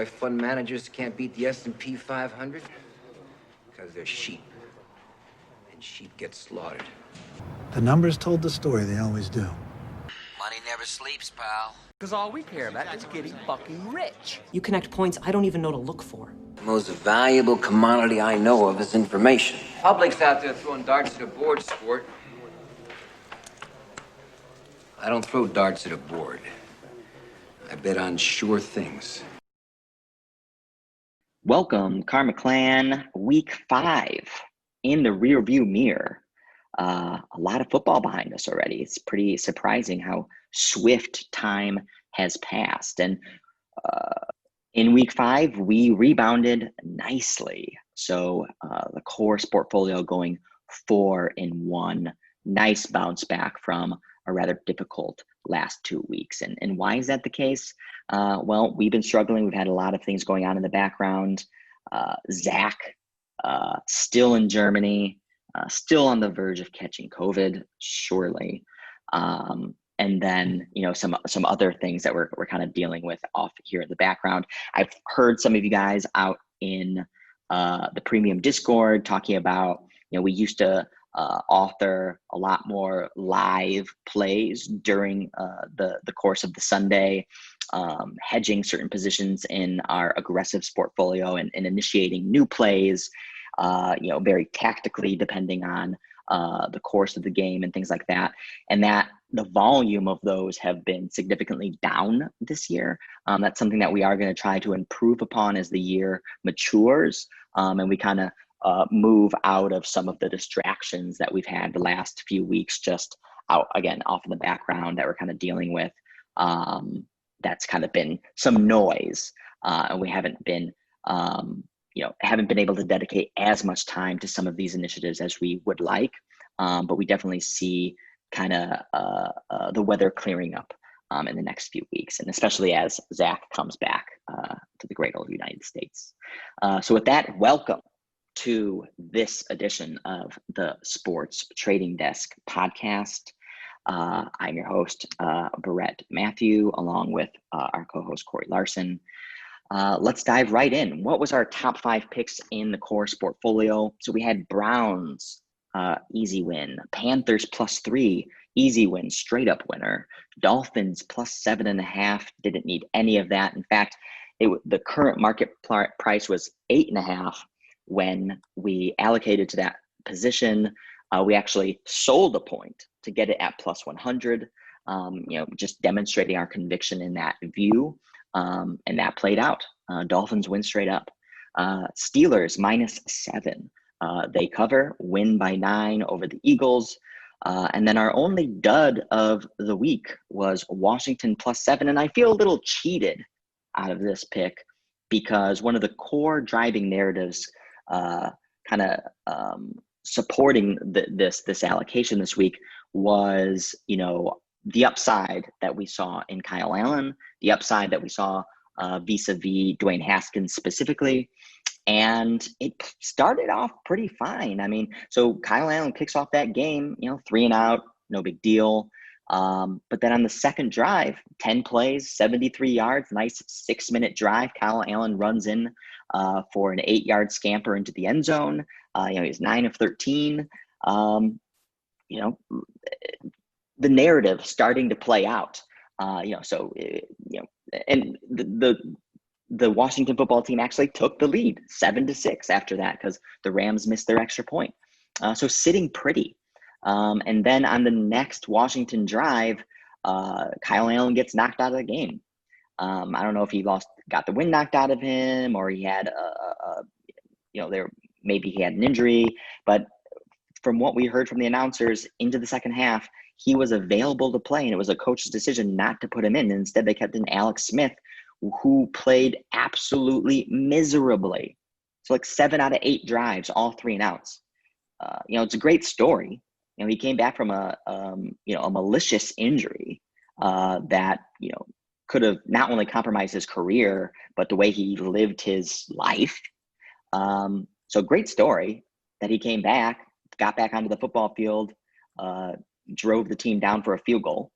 why fund managers can't beat the S&P 500? Because they're sheep. And sheep get slaughtered. The numbers told the story, they always do. Money never sleeps, pal. Because all we care about is getting fucking rich. You connect points I don't even know to look for. The most valuable commodity I know of is information. Public's out there throwing darts at a board sport. I don't throw darts at a board. I bet on sure things. Welcome, Karma Clan, week 5 in the rearview mirror. A lot of football behind us already. It's pretty surprising how swift time has passed. And in week 5, we rebounded nicely. So the core portfolio going 4-1. Nice bounce back from a rather difficult last 2 weeks. And why is that the case? Well, we've been struggling. We've had a lot of things going on in the background. Zach, still in Germany, still on the verge of catching COVID, surely. And then, some other things that we're kind of dealing with off here in the background. I've heard some of you guys out in the premium Discord talking about, we used to author a lot more live plays during the course of the Sunday, hedging certain positions in our aggressive portfolio and initiating new plays, very tactically depending on the course of the game and things like that. And that the volume of those have been significantly down this year. That's something that we are going to try to improve upon as the year matures. And we kind of move out of some of the distractions that we've had the last few weeks, just out again, off in the background that we're kind of dealing with. That's kind of been some noise. And we haven't been, haven't been able to dedicate as much time to some of these initiatives as we would like. But we definitely see kind of the weather clearing up in the next few weeks, and especially as Zach comes back to the great old United States. So with that, welcome to this edition of the Sports Trading Desk podcast. I'm your host, Barrett Matthew, along with our co-host, Corey Larson. Let's dive right in. What was our top 5 picks in the core portfolio? So we had Browns, easy win. Panthers +3, easy win, straight up winner. Dolphins +7.5, didn't need any of that. In fact, the current market price was 8.5. When we allocated to that position, we actually sold a point to get it at +100, just demonstrating our conviction in that view. And that played out. Dolphins win straight up. Steelers -7. They cover, win by 9 over the Eagles. And then our only dud of the week was Washington +7. And I feel a little cheated out of this pick because one of the core driving narratives supporting this allocation this week was, the upside that we saw in Kyle Allen, the upside that we saw vis-a-vis Dwayne Haskins specifically. And it started off pretty fine. I mean, so Kyle Allen kicks off that game, 3 and out, no big deal. But then on the second drive, 10 plays, 73 yards, nice 6-minute drive. Kyle Allen runs in for an 8-yard scamper into the end zone. He's 9 of 13. The narrative starting to play out. And the Washington football team actually took the lead 7-6 after that because the Rams missed their extra point. So sitting pretty. And then on the next Washington drive, Kyle Allen gets knocked out of the game. I don't know if he got the wind knocked out of him, or he had maybe he had an injury. But from what we heard from the announcers into the second half, he was available to play, and it was a coach's decision not to put him in. Instead, they kept in Alex Smith, who played absolutely miserably. So 7 out of 8 drives, all 3 and outs. It's a great story. He came back from a malicious injury that, could have not only compromised his career, but the way he lived his life. So great story that he came back, got back onto the football field, drove the team down for a field goal.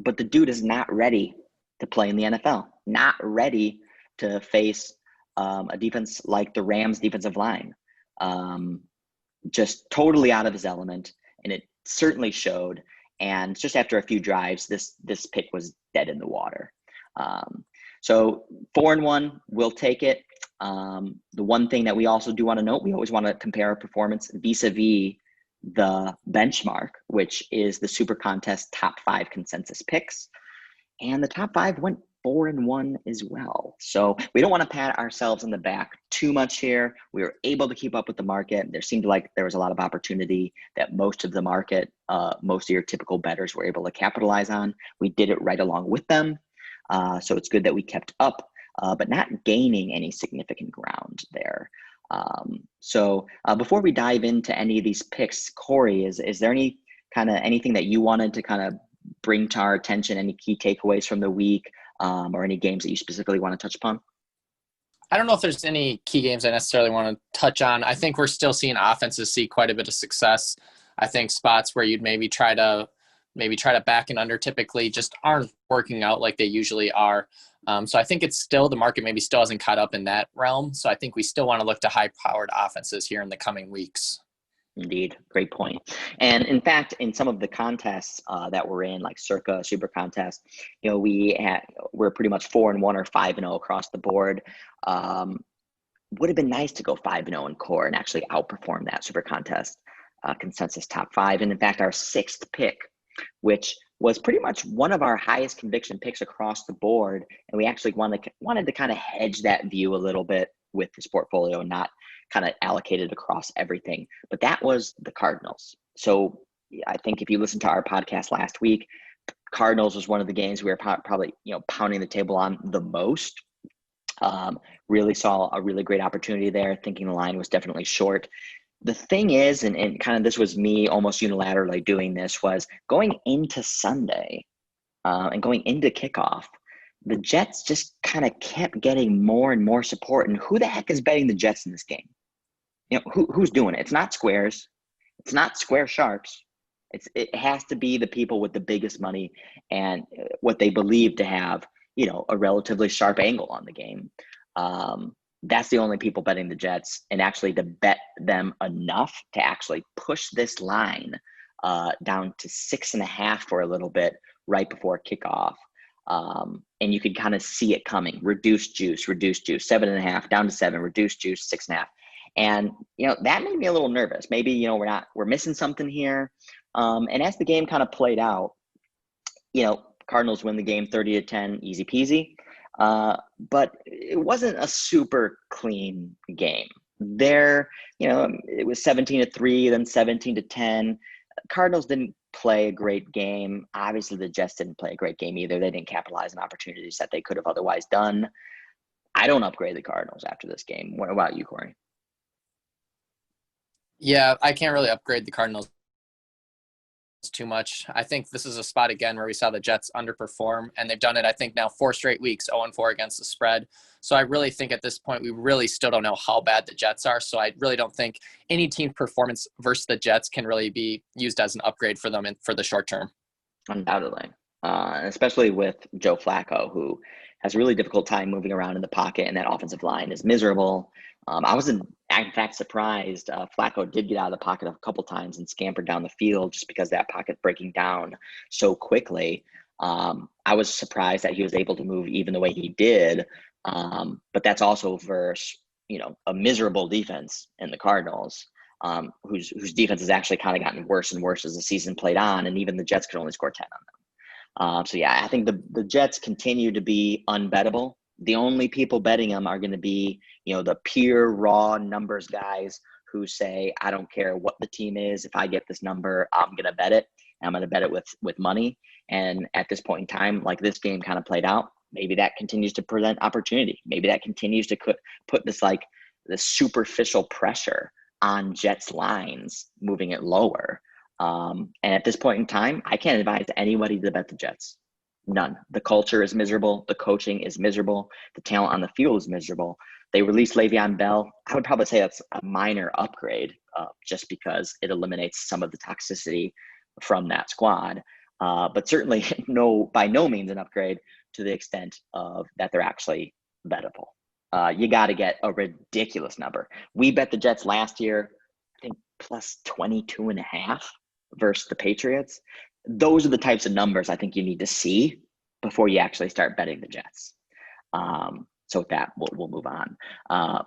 But the dude is not ready to play in the NFL, not ready to face a defense like the Rams defensive line. Just totally out of his element, and it certainly showed. And just after a few drives, this pick was dead in the water. So 4-1, we'll take it. The one thing that we also do want to note, we always want to compare our performance vis-a-vis the benchmark, which is the Super Contest top 5 consensus picks. And the top 5 went 4-1 as well. So we don't want to pat ourselves on the back too much here. We were able to keep up with the market. There seemed like there was a lot of opportunity that most of the market, most of your typical bettors were able to capitalize on. We did it right along with them. So it's good that we kept up, but not gaining any significant ground there. So before we dive into any of these picks, Corey, is there anything that you wanted to kind of bring to our attention, any key takeaways from the week, or any games that you specifically want to touch upon? I don't know if there's any key games I necessarily want to touch on. I think we're still seeing offenses see quite a bit of success. I think spots where you'd maybe try to back and under typically just aren't working out like they usually are. So I think it's still, the market maybe still hasn't caught up in that realm. So I think we still want to look to high-powered offenses here in the coming weeks. Indeed. Great point. And in fact, in some of the contests that we're in, like Circa, Super Contest, we're pretty much 4-1 or 5-0 across the board. Would have been nice to go 5-0 in core and actually outperform that Super Contest consensus top 5. And in fact, our 6th pick, which was pretty much one of our highest conviction picks across the board, and we actually wanted to kind of hedge that view a little bit with this portfolio and not kind of allocated across everything. But that was the Cardinals. So I think if you listened to our podcast last week, Cardinals was one of the games we were probably pounding the table on the most. Really saw a really great opportunity there, thinking the line was definitely short. The thing is, and kind of this was me almost unilaterally doing this, was going into Sunday and going into kickoff, the Jets just kind of kept getting more and more support. And who the heck is betting the Jets in this game? Who's doing it? It's not squares. It's not square sharps. It has to be the people with the biggest money and what they believe to have, a relatively sharp angle on the game. That's the only people betting the Jets, and actually to bet them enough to actually push this line down to 6.5 for a little bit right before kickoff. And you could kind of see it coming. Reduced juice, 7.5 down to 7, reduced juice, 6.5. And, that made me a little nervous. Maybe, we're missing something here. And as the game kind of played out, Cardinals win the game 30-10, easy peasy. But it wasn't a super clean game. There, it was 17-3, then 17-10. Cardinals didn't play a great game. Obviously, the Jets didn't play a great game either. They didn't capitalize on opportunities that they could have otherwise done. I don't upgrade the Cardinals after this game. What about you, Corey? Yeah, I can't really upgrade the Cardinals too much. I think this is a spot again where we saw the Jets underperform, and they've done it, I think, now 4 straight weeks, 0-4 against the spread. So I really think at this point, we really still don't know how bad the Jets are. So I really don't think any team performance versus the Jets can really be used as an upgrade for them for the short term. Undoubtedly, especially with Joe Flacco, who has a really difficult time moving around in the pocket, and that offensive line is miserable. I was in fact surprised. Flacco did get out of the pocket a couple times and scampered down the field just because that pocket breaking down so quickly. I was surprised that he was able to move even the way he did. But that's also versus, a miserable defense in the Cardinals, whose defense has actually kind of gotten worse and worse as the season played on, and even the Jets could only score 10 on them. So yeah, I think the Jets continue to be unbettable. The only people betting them are going to be, the pure raw numbers guys who say, I don't care what the team is. If I get this number, I'm going to bet it. I'm going to bet it with money. And at this point in time, like this game kind of played out, maybe that continues to present opportunity. Maybe that continues to put this superficial pressure on Jets lines, moving it lower. And at this point in time, I can't advise anybody to bet the Jets. None. The culture is miserable. The coaching is miserable. The talent on the field is miserable. They released Le'Veon Bell. I would probably say that's a minor upgrade just because it eliminates some of the toxicity from that squad. But certainly by no means an upgrade to the extent of that they're actually bettable. You got to get a ridiculous number. We bet the Jets last year, I think plus 22.5 versus the Patriots. Those are the types of numbers I think you need to see before you actually start betting the Jets. So with that, we'll move on.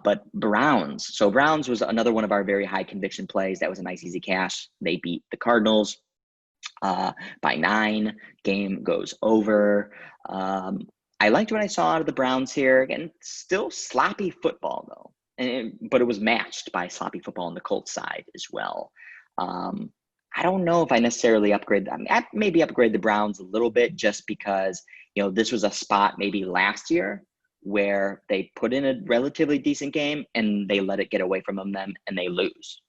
But Browns. So Browns was another one of our very high conviction plays. That was a nice, easy cash. They beat the Cardinals by 9. Game goes over. I liked what I saw out of the Browns here. Again, still sloppy football, though. But it was matched by sloppy football on the Colts side as well. I don't know if I necessarily upgrade them. I maybe upgrade the Browns a little bit just because, this was a spot maybe last year where they put in a relatively decent game and they let it get away from them and they lose.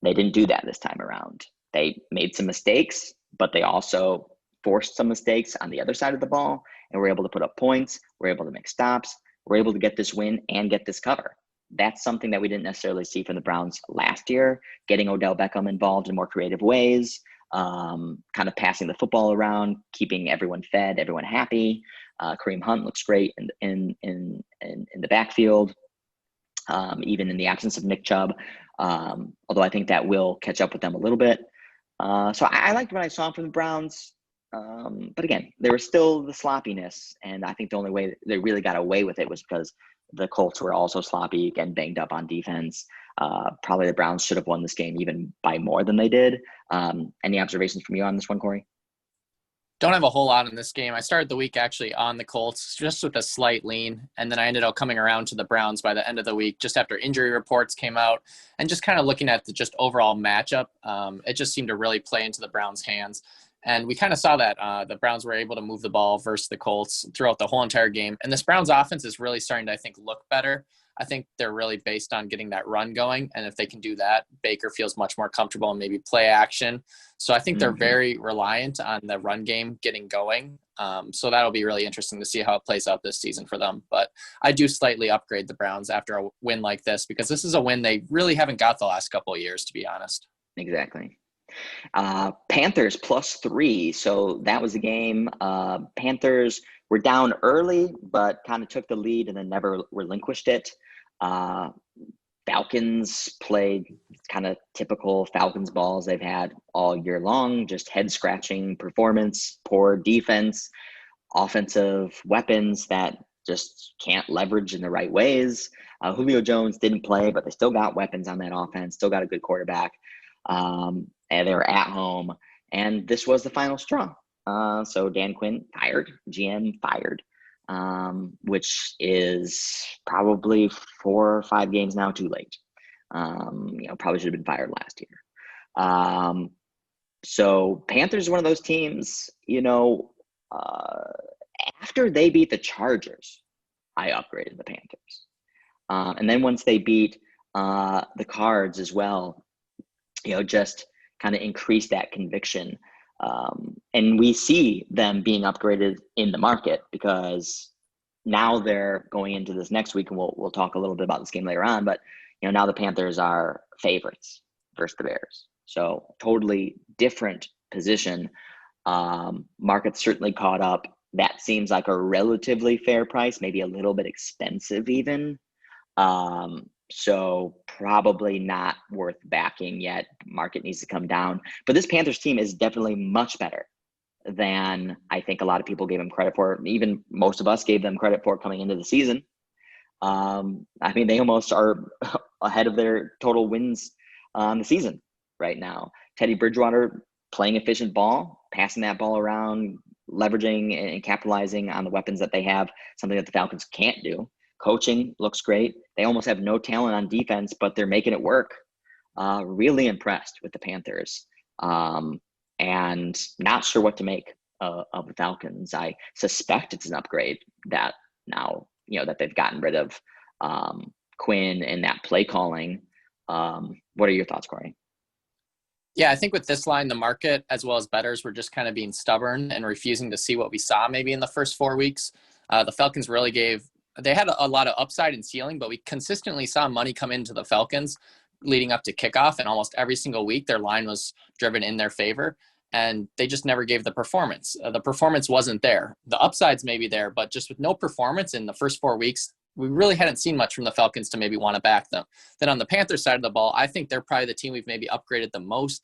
They didn't do that this time around. They made some mistakes, but they also forced some mistakes on the other side of the ball and were able to put up points. We're able to make stops. We're able to get this win and get this cover. That's something that we didn't necessarily see from the Browns last year, getting Odell Beckham involved in more creative ways, kind of passing the football around, keeping everyone fed, everyone happy. Kareem Hunt looks great in the backfield, even in the absence of Nick Chubb, although I think that will catch up with them a little bit. So I liked what I saw from the Browns. But again, there was still the sloppiness, and I think the only way they really got away with it was because the Colts were also sloppy, again, banged up on defense. Probably the Browns should have won this game even by more than they did. Any observations from you on this one, Corey? Don't have a whole lot in this game. I started the week actually on the Colts just with a slight lean, and then I ended up coming around to the Browns by the end of the week just after injury reports came out and just kind of looking at the just overall matchup. It just seemed to really play into the Browns' hands. And we kind of saw that the Browns were able to move the ball versus the Colts throughout the whole entire game. And this Browns offense is really starting to, I think, look better. I think they're really based on getting that run going. And if they can do that, Baker feels much more comfortable and maybe play action. So I think they're very reliant on the run game getting going. So that'll be really interesting to see how it plays out this season for them. But I do slightly upgrade the Browns after a win like this because this is a win they really haven't got the last couple of years, to be honest. Exactly. Panthers +3. So that was the game. Panthers were down early, but kind of took the lead and then never relinquished it. Falcons played kind of typical Falcons balls they've had all year long, just head scratching performance, poor defense, offensive weapons that just can't leverage in the right ways. Julio Jones didn't play, but they still got weapons on that offense, still got a good quarterback. And they were at home, and this was the final straw. So Dan Quinn fired, GM fired, which is probably 4 or 5 games now too late. Probably should have been fired last year. So Panthers are one of those teams, after they beat the Chargers, I upgraded the Panthers. And then once they beat the Cards as well, just kind of increase that conviction. And we see them being upgraded in the market because now they're going into this next week, and we'll talk a little bit about this game later on, but now the Panthers are favorites versus the Bears. So totally different position. Market's certainly caught up. That seems like a relatively fair price, maybe a little bit expensive even. So probably not worth backing yet. Market needs to come down. But this Panthers team is definitely much better than I think a lot of people gave them credit for. Even most of us gave them credit for coming into the season. They almost are ahead of their total wins on the season right now. Teddy Bridgewater playing efficient ball, passing that ball around, leveraging and capitalizing on the weapons that they have, something that the Falcons can't do. Coaching looks great. They almost have no talent on defense, but they're making it work. Really impressed with the Panthers, and not sure what to make of the Falcons. I suspect it's an upgrade that now, that they've gotten rid of Quinn and that play calling. What are your thoughts, Corey? Yeah, I think with this line, the market as well as bettors were just kind of being stubborn and refusing to see what we saw maybe in the first 4 weeks. The Falcons really they had a lot of upside and ceiling, but we consistently saw money come into the Falcons leading up to kickoff, and almost every single week their line was driven in their favor, and they just never gave the performance. The performance wasn't there. The upsides may be there, but just with no performance in the first 4 weeks, we really hadn't seen much from the Falcons to maybe want to back them. Then on the Panthers side of the ball, I think they're probably the team we've maybe upgraded the most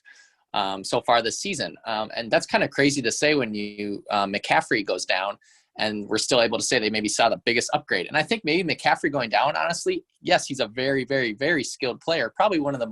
so far this season. And that's kind of crazy to say when McCaffrey goes down, and we're still able to say they maybe saw the biggest upgrade. And I think maybe McCaffrey going down, honestly, yes, he's a very, very, very skilled player, probably the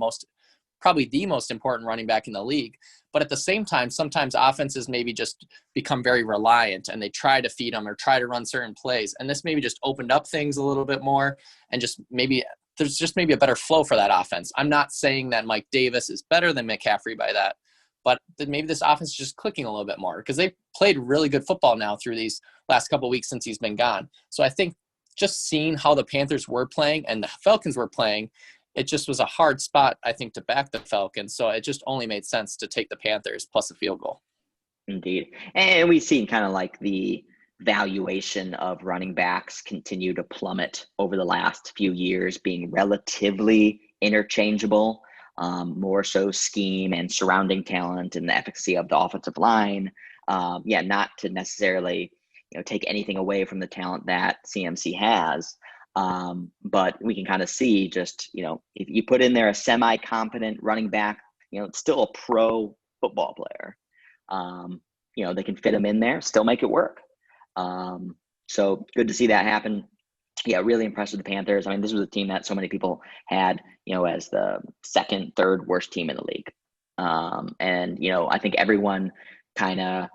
most important running back in the league. But at the same time, sometimes offenses maybe just become very reliant and they try to feed him or try to run certain plays. And this maybe just opened up things a little bit more, and there's just maybe a better flow for that offense. I'm not saying that Mike Davis is better than McCaffrey by that, but maybe this offense is just clicking a little bit more because they've played really good football now through these last couple of weeks since he's been gone. So I think just seeing how the Panthers were playing and the Falcons were playing, it just was a hard spot, I think, to back the Falcons. So it just only made sense to take the Panthers plus a field goal. Indeed. And we've seen kind of like the valuation of running backs continue to plummet over the last few years, being relatively interchangeable, more so scheme and surrounding talent and the efficacy of the offensive line. Not to necessarily, take anything away from the talent that CMC has. But we can kind of see just, if you put in there a semi-competent running back, it's still a pro football player. They can fit him in there, still make it work. So good to see that happen. Yeah, really impressed with the Panthers. I mean, this was a team that so many people had, as the second, third worst team in the league. I think everyone kind of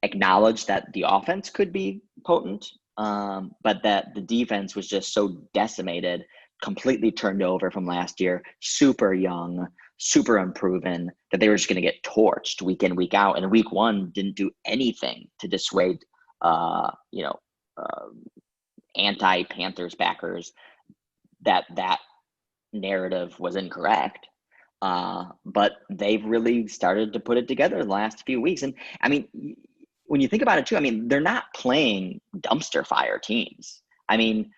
acknowledged that the offense could be potent, but that the defense was just so decimated, completely turned over from last year, super young, super unproven, that they were just going to get torched week in, week out. And week one didn't do anything to dissuade, anti-Panthers backers that narrative was incorrect. But they've really started to put it together the last few weeks. And I mean, when you think about it too, I mean, they're not playing dumpster fire teams. I mean,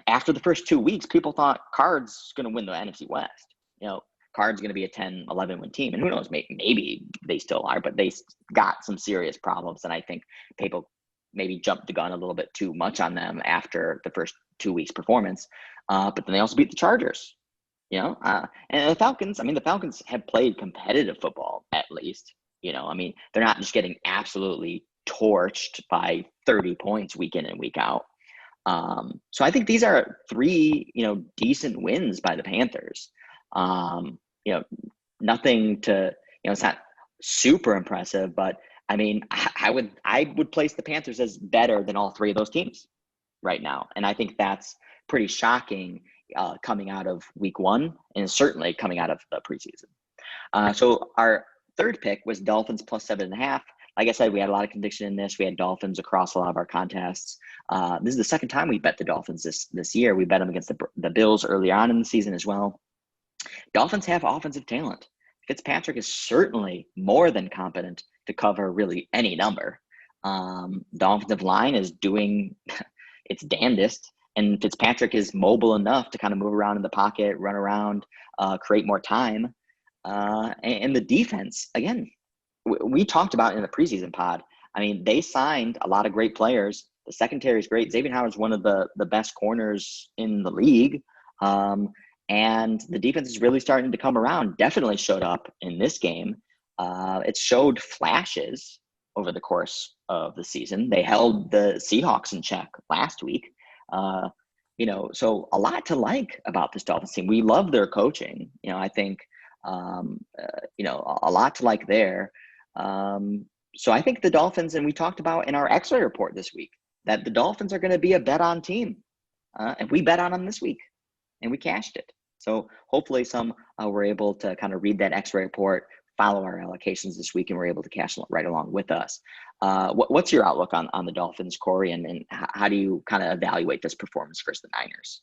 after the first 2 weeks, people thought Cards going to win the NFC West. Cards going to be a 10-11 win team. And who knows, maybe they still are, but they got some serious problems. And I think people maybe jumped the gun a little bit too much on them after the first 2 weeks performance. But then they also beat the Chargers, and the Falcons, the Falcons have played competitive football at least. They're not just getting absolutely torched by 30 points week in and week out. So I think these are three, decent wins by the Panthers. Nothing to, it's not super impressive, but I would place the Panthers as better than all three of those teams right now. And I think that's pretty shocking coming out of week one and certainly coming out of the preseason. So our third pick was Dolphins plus 7.5. Like I said, we had a lot of conviction in this. We had Dolphins across a lot of our contests. This is the second time we bet the Dolphins this year. We bet them against the Bills early on in the season as well. Dolphins have offensive talent. Fitzpatrick is certainly more than competent to cover really any number. The offensive line is doing its damnedest, and Fitzpatrick is mobile enough to kind of move around in the pocket, run around, create more time. And the defense, again, we talked about in the preseason pod. They signed a lot of great players. The secondary is great. Xavier Howard's one of the best corners in the league. And the defense is really starting to come around. Definitely showed up in this game. It showed flashes over the course of the season. They held the Seahawks in check last week. So a lot to like about this Dolphins team. We love their coaching. I think, a lot to like there. So I think the Dolphins, and we talked about in our X-ray report this week, that the Dolphins are going to be a bet on team. And we bet on them this week and we cashed it. So hopefully some were able to kind of read that X-ray report, follow our allocations this week, and were able to cash right along with us. What's your outlook on the Dolphins, Corey, and how do you kind of evaluate this performance versus the Niners?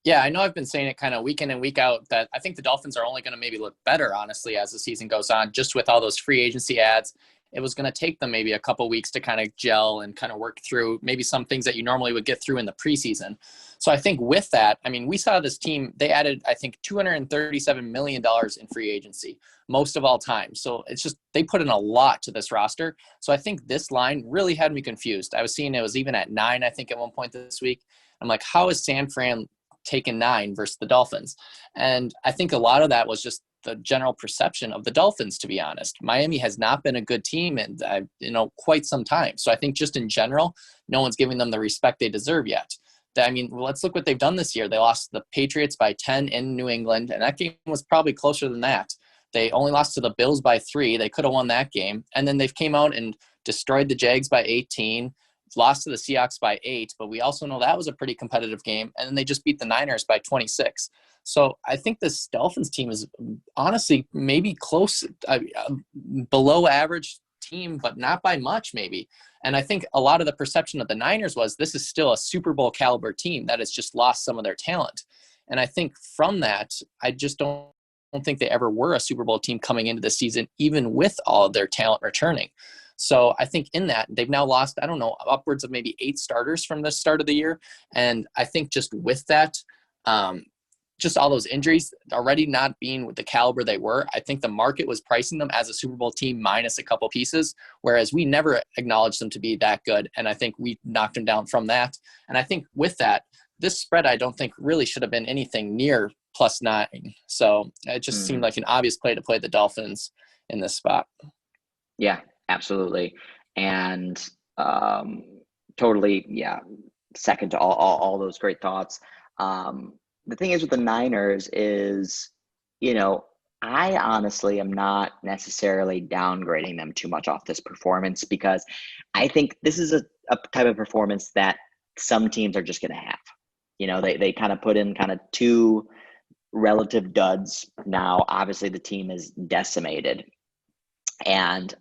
Yeah, I know I've been saying it kind of week in and week out that I think the Dolphins are only going to maybe look better, honestly, as the season goes on, just with all those free agency ads. It was going to take them maybe a couple weeks to kind of gel and kind of work through maybe some things that you normally would get through in the preseason. So I think with that, we saw this team, they added, I think, $237 million in free agency, most of all time. So it's just, they put in a lot to this roster. So I think this line really had me confused. I was seeing it was even at 9, I think, at one point this week. I'm like, how is San Fran taking 9 versus the Dolphins? And I think a lot of that was just the general perception of the Dolphins, to be honest. Miami has not been a good team in quite some time. So I think just in general, no one's giving them the respect they deserve yet. I mean, let's look what they've done this year. They lost the Patriots by 10 in New England, and that game was probably closer than that. They only lost to the Bills by 3. They could have won that game. And then they've came out and destroyed the Jags by 18, lost to the Seahawks by 8, but we also know that was a pretty competitive game. And then they just beat the Niners by 26. So I think this Dolphins team is honestly maybe close, below average team, but not by much maybe. And I think a lot of the perception of the Niners was this is still a Super Bowl caliber team that has just lost some of their talent. And I think from that, I just don't think they ever were a Super Bowl team coming into the season, even with all of their talent returning. So I think in that, they've now lost, I don't know, upwards of maybe 8 starters from the start of the year. And I think just with that, just all those injuries already not being with the caliber they were, I think the market was pricing them as a Super Bowl team minus a couple pieces, whereas we never acknowledged them to be that good. And I think we knocked them down from that. And I think with that, this spread, I don't think really should have been anything near +9. So it just seemed like an obvious play to play the Dolphins in this spot. Yeah, absolutely. And totally, yeah, second to all those great thoughts. The thing is with the Niners is, I honestly am not necessarily downgrading them too much off this performance, because I think this is a type of performance that some teams are just going to have. They kind of put in kind of 2 relative duds. Now, obviously the team is decimated. And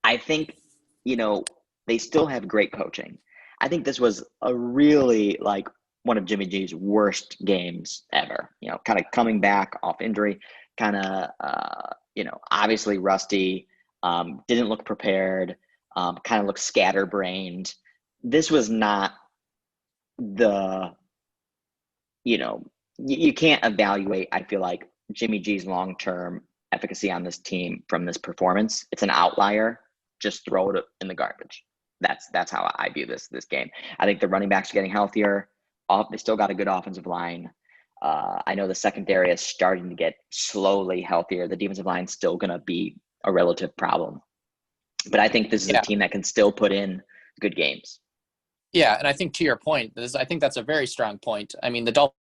I think, they still have great coaching. I think this was a really one of Jimmy G's worst games ever, kind of coming back off injury, kind of, obviously rusty, didn't look prepared, kind of looked scatterbrained. This was not you can't evaluate, I feel like, Jimmy G's long-term efficacy on this team from this performance. It's an outlier. Just throw it in the garbage. That's how I view this game. I think the running backs are getting healthier. They still got a good offensive line. I know the secondary is starting to get slowly healthier. The defensive line is still going to be a relative problem. But I think this is a team that can still put in good games. Yeah, and I think to your point, I think that's a very strong point. I mean, the Dolphins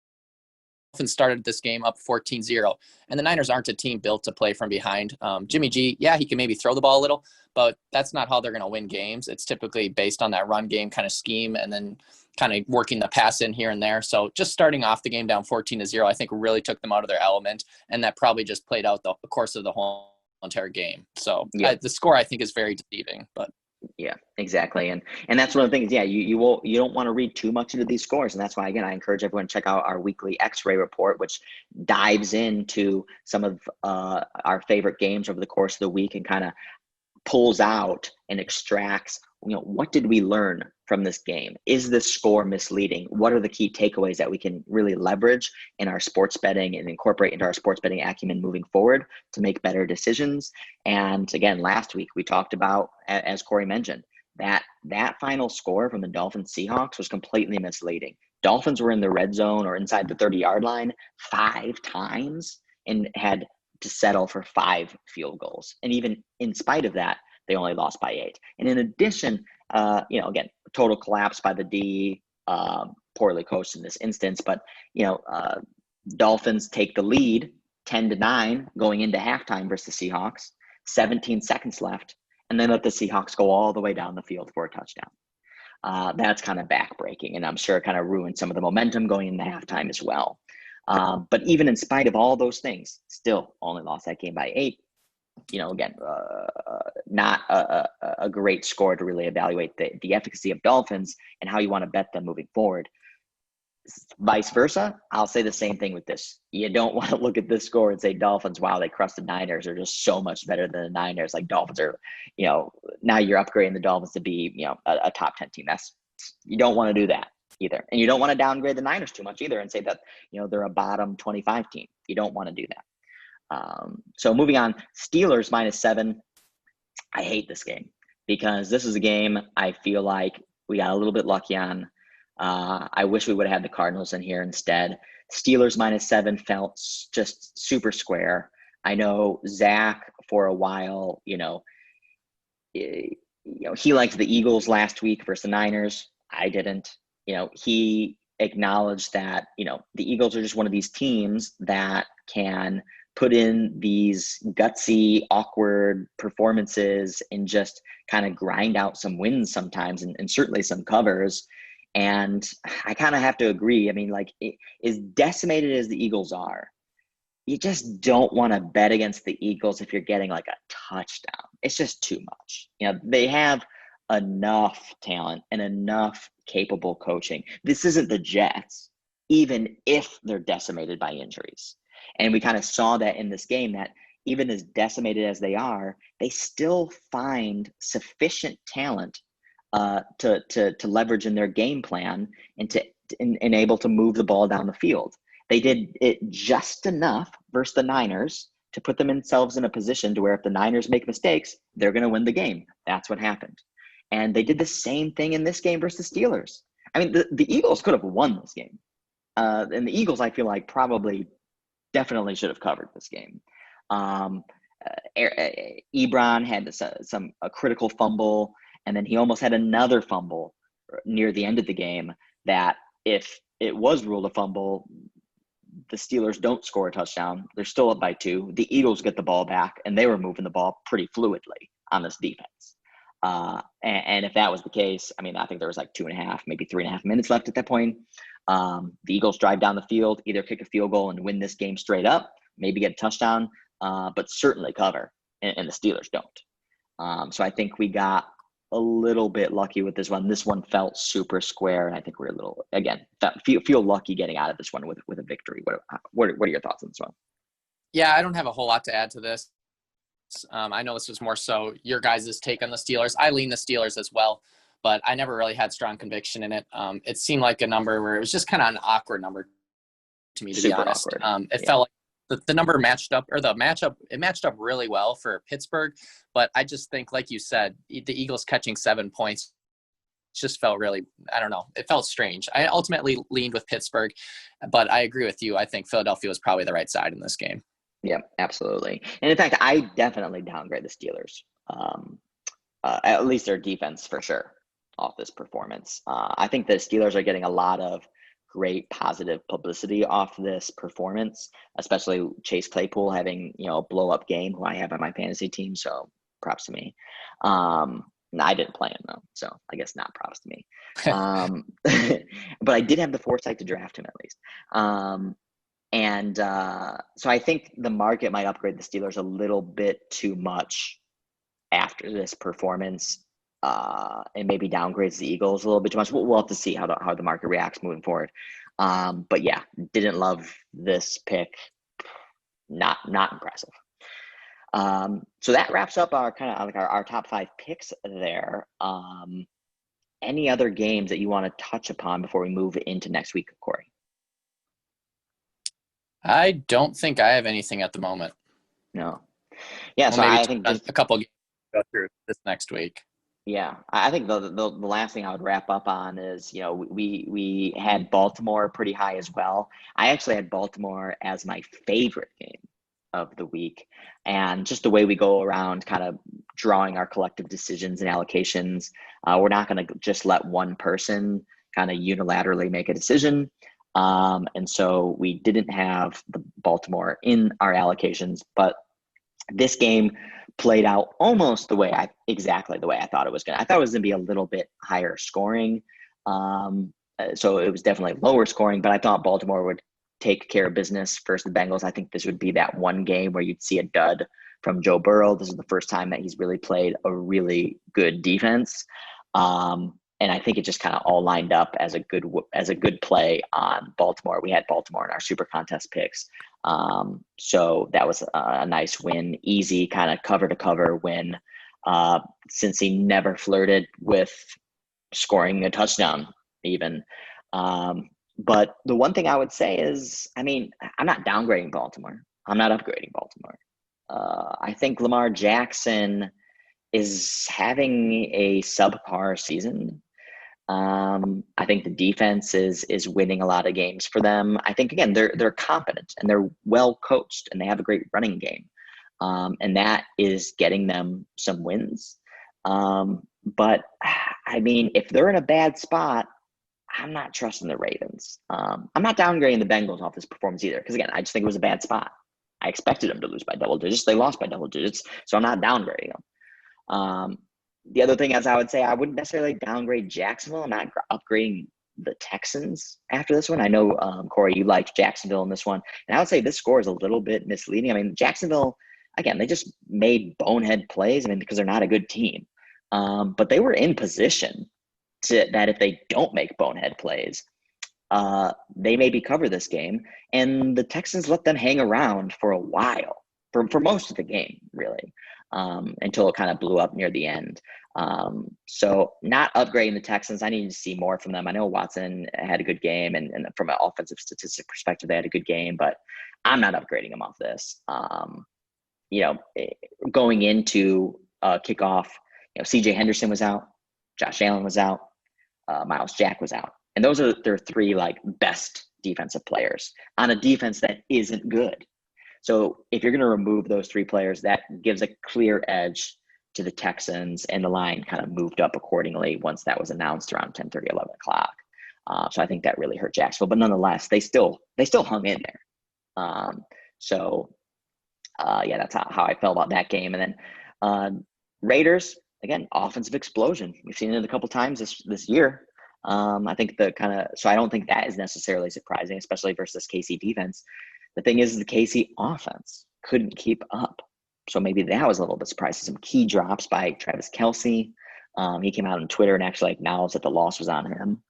started this game up 14-0, and the Niners aren't a team built to play from behind. Jimmy G, he can maybe throw the ball a little, but that's not how they're going to win games. It's typically based on that run game kind of scheme and then kind of working the pass in here and there. So just starting off the game down 14-0, I think really took them out of their element, and that probably just played out the course of the whole entire game. So the score, I think, is very deceiving, but yeah, exactly. And that's one of the things. Yeah, you don't want to read too much into these scores. And that's why, again, I encourage everyone to check out our weekly X-ray report, which dives into some of our favorite games over the course of the week and kind of pulls out and extracts, what did we learn from this game? Is this score misleading? What are the key takeaways that we can really leverage in our sports betting and incorporate into our sports betting acumen moving forward to make better decisions? And again, last week we talked about, as Corey mentioned, that final score from the Dolphins Seahawks was completely misleading. Dolphins were in the red zone or inside the 30-yard line 5 times and had to settle for 5 field goals. And even in spite of that, they only lost by 8. And in addition, again, total collapse by the D, poorly coached in this instance, but, Dolphins take the lead 10-9 going into halftime versus the Seahawks, 17 seconds left, and then let the Seahawks go all the way down the field for a touchdown. That's kind of backbreaking, and I'm sure it kind of ruined some of the momentum going into halftime as well. But even in spite of all those things, still only lost that game by 8. Again, not a great score to really evaluate the efficacy of Dolphins and how you want to bet them moving forward. Vice versa, I'll say the same thing with this. You don't want to look at this score and say Dolphins, wow, they crushed the Niners, are just so much better than the Niners. Like Dolphins are, now you're upgrading the Dolphins to be, a top 10 team. You don't want to do that either. And you don't want to downgrade the Niners too much either and say that, they're a bottom 25 team. You don't want to do that. So moving on, Steelers -7. I hate this game because this is a game I feel like we got a little bit lucky on. I wish we would have had the Cardinals in here instead. Steelers -7 felt just super square. I know Zach for a while, he liked the Eagles last week versus the Niners. I didn't. He acknowledged that, the Eagles are just one of these teams that can put in these gutsy, awkward performances and just kind of grind out some wins sometimes and certainly some covers. And I kind of have to agree. I mean, as decimated as the Eagles are, you just don't want to bet against the Eagles if you're getting like a touchdown. It's just too much. They have enough talent and enough capable coaching. This isn't the Jets, even if they're decimated by injuries. And we kind of saw that in this game, that even as decimated as they are, they still find sufficient talent to leverage in their game plan and able to move the ball down the field. They did it just enough versus the Niners to put themselves in a position to where if the Niners make mistakes, they're going to win the game. That's what happened. And they did the same thing in this game versus the Steelers. I mean, the Eagles could have won this game. And the Eagles, I feel like, definitely should have covered this game. Ebron had a critical fumble, and then he almost had another fumble near the end of the game that if it was ruled a fumble, the Steelers don't score a touchdown. They're still up by 2. The Eagles get the ball back, and they were moving the ball pretty fluidly on this defense. And if that was the case, I mean, I think there was like 2.5, maybe 3.5 minutes left at that point. The Eagles drive down the field, either kick a field goal and win this game straight up, maybe get a touchdown, but certainly cover, and the Steelers don't. So I think we got a little bit lucky with this one. This one felt super square, and I think we're a little, again, feel lucky getting out of this one with a victory. What are your thoughts on this one? Yeah, I don't have a whole lot to add to this. I know this was more so your guys' take on the Steelers. I lean the Steelers as well, but I never really had strong conviction in it. It seemed like a number where it was just kind of an awkward number to me, to Super be honest. Awkward. Felt like the number matched up, or the matchup, it matched up really well for Pittsburgh. But I just think, like you said, the Eagles catching 7 points just felt really, I don't know, it felt strange. I ultimately leaned with Pittsburgh, but I agree with you. I think Philadelphia was probably the right side in this game. Yeah, absolutely. And in fact, I definitely downgrade the Steelers, at least their defense for sure, off this performance. I think the Steelers are getting a lot of great positive publicity off this performance, especially Chase Claypool having, a blow up game, who I have on my fantasy team. So props to me. I didn't play him though, so I guess not props to me. But I did have the foresight to draft him at least. So I think the market might upgrade the Steelers a little bit too much after this performance, and maybe downgrades the Eagles a little bit too much. We'll have to see how the market reacts moving forward. But yeah, didn't love this pick. Not impressive. So that wraps up our kind of like our top 5 picks there. Any other games that you want to touch upon before we move into next week, Corey? I don't think I have anything at the moment. No. Yeah, well, so maybe I think just a couple games to go through this next week. Yeah, I think the last thing I would wrap up on is, we had Baltimore pretty high as well. I actually had Baltimore as my favorite game of the week, and just the way we go around kind of drawing our collective decisions and allocations, we're not going to just let one person kind of unilaterally make a decision. And so we didn't have the Baltimore in our allocations, but this game played out almost exactly the way I thought it was going to. I thought it was going to be a little bit higher scoring. So it was definitely lower scoring, but I thought Baltimore would take care of business versus the Bengals. I think this would be that one game where you'd see a dud from Joe Burrow. This is the first time that he's really played a really good defense. And I think it just kind of all lined up as a good play on Baltimore. We had Baltimore in our Super Contest picks. So that was a nice win, easy kind of cover-to-cover win, since he never flirted with scoring a touchdown even. But the one thing I would say is, I'm not downgrading Baltimore. I'm not upgrading Baltimore. I think Lamar Jackson is having a subpar season. I think the defense is winning a lot of games for them. I think again they're competent and they're well coached and they have a great running game, and that is getting them some wins. But I mean, if they're in a bad spot, I'm not trusting the Ravens. I'm not downgrading the Bengals off this performance either, because again, I just think it was a bad spot. I expected them to lose by double digits. They lost by double digits, so I'm not downgrading them. The other thing is I would say I wouldn't necessarily downgrade Jacksonville. I'm not upgrading the Texans after this one. I know, Corey, you liked Jacksonville in this one. And I would say this score is a little bit misleading. I mean, Jacksonville, again, they just made bonehead plays, because they're not a good team. But they were in position that if they don't make bonehead plays, they maybe cover this game. And the Texans let them hang around for a while, for most of the game, really. Until it kind of blew up near the end. So not upgrading the Texans. I need to see more from them. I know Watson had a good game, and from an offensive statistic perspective, they had a good game, but I'm not upgrading them off this. Going into kickoff, CJ Henderson was out, Josh Allen was out, Miles Jack was out. And those are their three best defensive players on a defense that isn't good. So if you're going to remove those three players, that gives a clear edge to the Texans, and the line kind of moved up accordingly once that was announced around 10:30, 11 o'clock. So I think that really hurt Jacksonville, but nonetheless, they still hung in there. That's how I felt about that game. And then Raiders, again, offensive explosion. We've seen it a couple times this year. I think so I don't think that is necessarily surprising, especially versus KC defense. The thing is the KC offense couldn't keep up. So maybe that was a little bit surprising. Some key drops by Travis Kelce. He came out on Twitter and actually acknowledged that the loss was on him.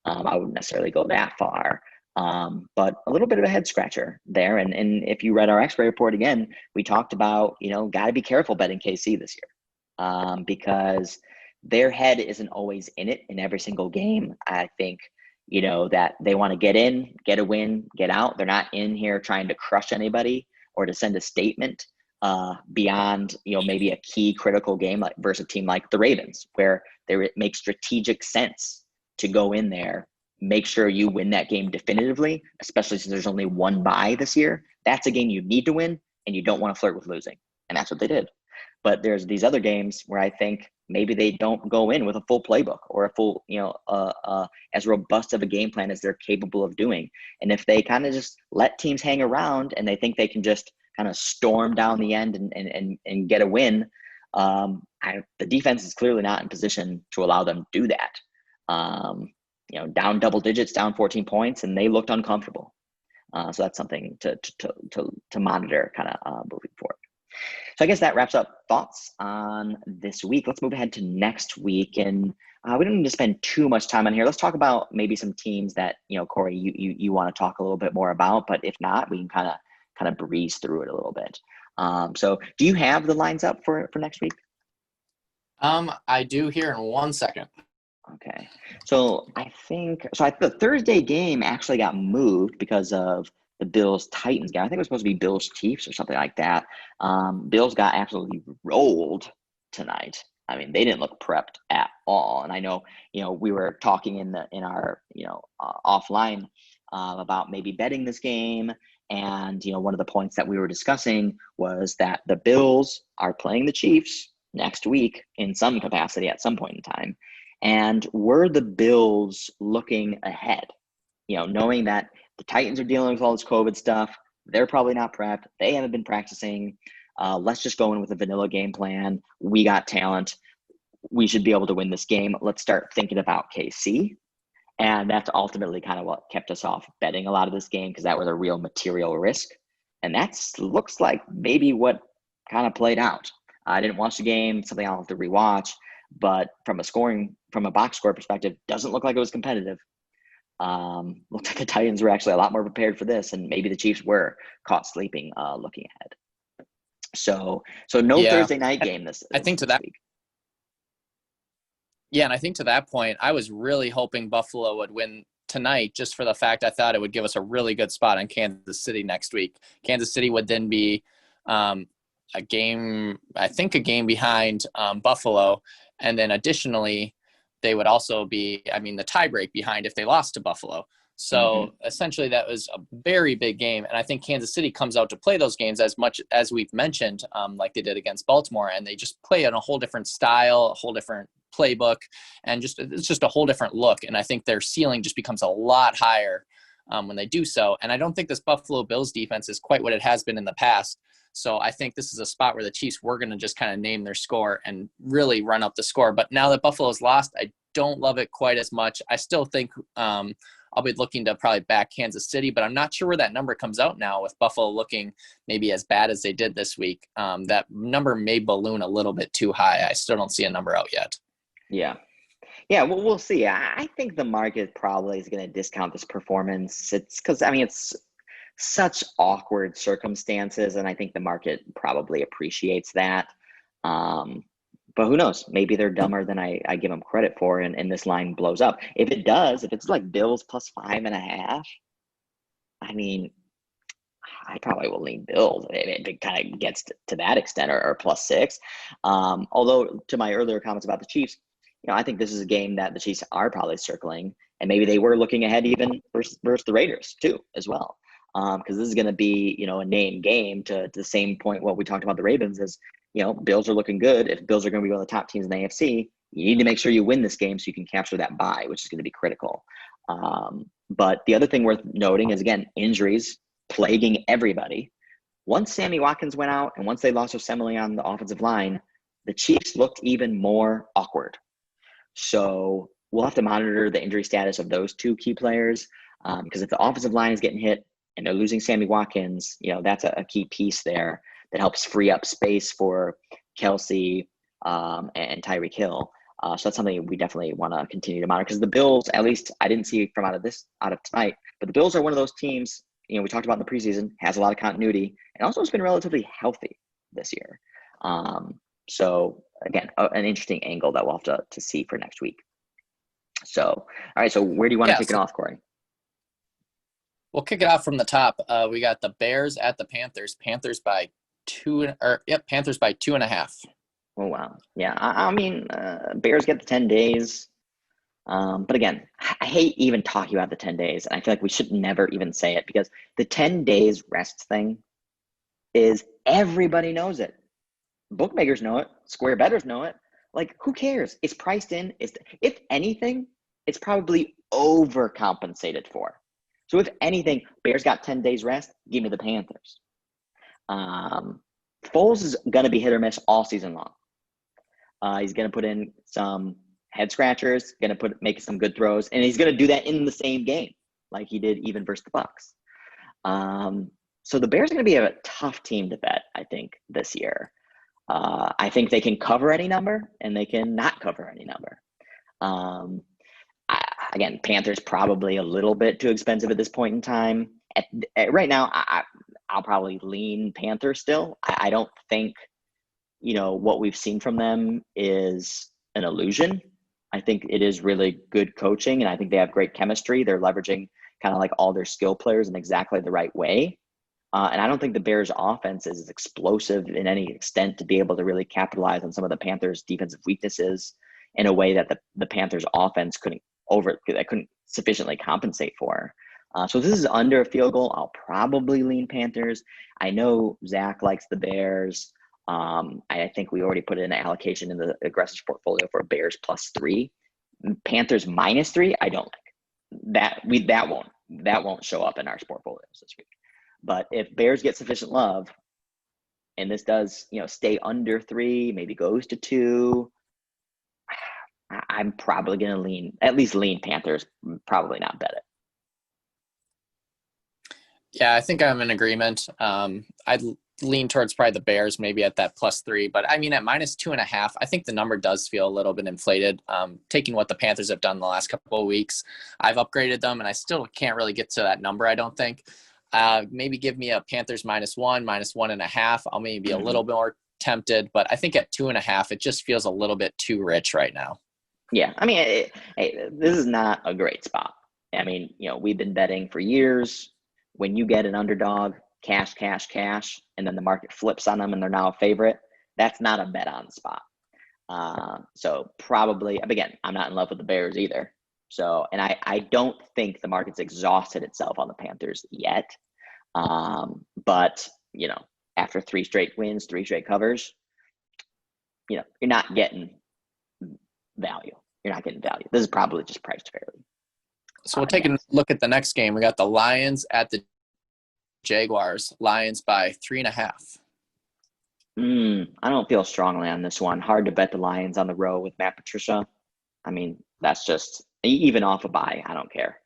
I wouldn't necessarily go that far. But a little bit of a head scratcher there. And if you read our expert report again, we talked about, got to be careful betting KC this year, because their head isn't always in it in every single game. I think, that they want to get in, get a win, get out. They're not in here trying to crush anybody or to send a statement beyond, maybe a key critical game versus a team like the Ravens, where it makes strategic sense to go in there, make sure you win that game definitively, especially since there's only one bye this year. That's a game you need to win, and you don't want to flirt with losing. And that's what they did. But there's these other games where I think maybe they don't go in with a full playbook or a full, as robust of a game plan as they're capable of doing. And if they kind of just let teams hang around and they think they can just kind of storm down the end and get a win, the defense is clearly not in position to allow them to do that. Down double digits, down 14 points, and they looked uncomfortable. So that's something to monitor kind of moving forward. So I guess that wraps up thoughts on this week. Let's move ahead to next week. And we don't need to spend too much time on here. Let's talk about maybe some teams that, Corey, you want to talk a little bit more about. But if not, we can kind of breeze through it a little bit. So do you have the lines up for next week? I do here in 1 second. Okay. So the Thursday game actually got moved because of the Bills-Titans game. I think it was supposed to be Bills-Chiefs or something like that. Bills got absolutely rolled tonight. I mean, they didn't look prepped at all. And I know, we were talking in our offline about maybe betting this game. And, one of the points that we were discussing was that the Bills are playing the Chiefs next week in some capacity at some point in time. And were the Bills looking ahead, knowing that the Titans are dealing with all this COVID stuff, they're probably not prepped, they haven't been practicing, let's just go in with a vanilla game plan, we got talent, we should be able to win this game, let's start thinking about KC. And that's ultimately kind of what kept us off betting a lot of this game, because that was a real material risk. And that looks like maybe what kind of played out. I didn't watch the game, something I'll have to rewatch, but from a box score perspective, doesn't look like it was competitive. Looked like the Titans were actually a lot more prepared for this, and maybe the Chiefs were caught sleeping looking ahead. So no Thursday night game this week. Yeah, and I think to that point, I was really hoping Buffalo would win tonight, just for the fact I thought it would give us a really good spot on Kansas City next week. Kansas City would then be a game behind Buffalo. And then additionally, they would also be, the tiebreak behind if they lost to Buffalo. So essentially that was a very big game. And I think Kansas City comes out to play those games as much as we've mentioned, like they did against Baltimore, and they just play in a whole different style, a whole different playbook, and it's just a whole different look. And I think their ceiling just becomes a lot higher when they do so. And I don't think this Buffalo Bills defense is quite what it has been in the past. So I think this is a spot where the Chiefs were going to just kind of name their score and really run up the score. But now that Buffalo's lost, I don't love it quite as much. I still think I'll be looking to probably back Kansas City, but I'm not sure where that number comes out now with Buffalo looking maybe as bad as they did this week. That number may balloon a little bit too high. I still don't see a number out yet. Yeah. Yeah, well, we'll see. I think the market probably is going to discount this performance. It's because, it's such awkward circumstances, and I think the market probably appreciates that. But who knows? Maybe they're dumber than I give them credit for, and this line blows up. If it does, if it's like Bills plus 5.5, I probably will lean Bills if it kind of gets to that extent, or plus 6. Although to my earlier comments about the Chiefs, I think this is a game that the Chiefs are probably circling, and maybe they were looking ahead even versus the Raiders too, as well. Because this is going to be, a name game to the same point what we talked about the Ravens is, Bills are looking good. If Bills are going to be one of the top teams in the AFC, you need to make sure you win this game so you can capture that bye, which is going to be critical. But the other thing worth noting is, again, injuries plaguing everybody. Once Sammy Watkins went out and once they lost Osemele on the offensive line, the Chiefs looked even more awkward. So we'll have to monitor the injury status of those two key players, because if the offensive line is getting hit and they're losing Sammy Watkins, that's a key piece there that helps free up space for Kelsey and Tyreek Hill. So that's something we definitely want to continue to monitor, because the Bills, at least I didn't see from out of tonight, but the Bills are one of those teams, we talked about in the preseason, has a lot of continuity and also has been relatively healthy this year. So again, an interesting angle that we'll have to see for next week. So, all right. So where do you want to kick it off, Corey? We'll kick it off from the top. We got the Bears at the Panthers. Panthers by 2.5. Oh, wow. Yeah. Bears get the 10 days. But again, I hate even talking about the 10 days. And I feel like we should never even say it, because the 10 days rest thing is, everybody knows it. Bookmakers know it. Square bettors know it. Like, who cares? It's priced in. If anything, it's probably overcompensated for. So if anything, Bears got 10 days rest, give me the Panthers. Foles is going to be hit or miss all season long. He's going to put in some head scratchers, going to make some good throws, and he's going to do that in the same game like he did even versus the Bucs. So the Bears are going to be a tough team to bet, I think, this year. I think they can cover any number, and they can not cover any number. Again, Panthers probably a little bit too expensive at this point in time. Right now, I'll probably lean Panthers still. I don't think, what we've seen from them is an illusion. I think it is really good coaching, and I think they have great chemistry. They're leveraging kind of like all their skill players in exactly the right way. And I don't think the Bears' offense is explosive in any extent to be able to really capitalize on some of the Panthers' defensive weaknesses in a way that the Panthers' offense couldn't sufficiently compensate for. So if this is under a field goal, I'll probably lean Panthers. I know Zach likes the Bears. I think we already put in an allocation in the aggressive portfolio for Bears +3. Panthers -3, I don't like. That won't show up in our portfolios this week. But if Bears get sufficient love, and this does, stay under 3, maybe goes to 2, I'm probably going to lean Panthers, probably not bet it. Yeah, I think I'm in agreement. I'd lean towards probably the Bears, maybe at that +3. But at -2.5, I think the number does feel a little bit inflated. Taking what the Panthers have done the last couple of weeks, I've upgraded them, and I still can't really get to that number, I don't think. Maybe give me a Panthers -1, -1.5. I'll maybe be a little bit more tempted, but I think at 2.5, it just feels a little bit too rich right now. Yeah, this is not a great spot. We've been betting for years. When you get an underdog, cash, and then the market flips on them and they're now a favorite, that's not a bet on spot. So probably, again, I'm not in love with the Bears either. So, and I don't think the market's exhausted itself on the Panthers yet. But, after 3 straight wins, 3 straight covers, you're not getting value. You're not getting value. This is probably just priced fairly. So we'll take a look at the next game. We got the Lions at the Jaguars. Lions by 3.5. I don't feel strongly on this one. Hard to bet the Lions on the road with Matt Patricia. I mean, that's just, even off a bye, I don't care.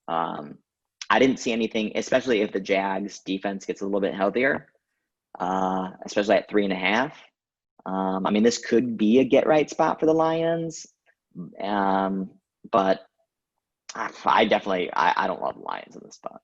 I didn't see anything, especially if the Jags defense gets a little bit healthier, especially at 3.5. I mean, this could be a get-right spot for the Lions, but I don't love the Lions in this spot.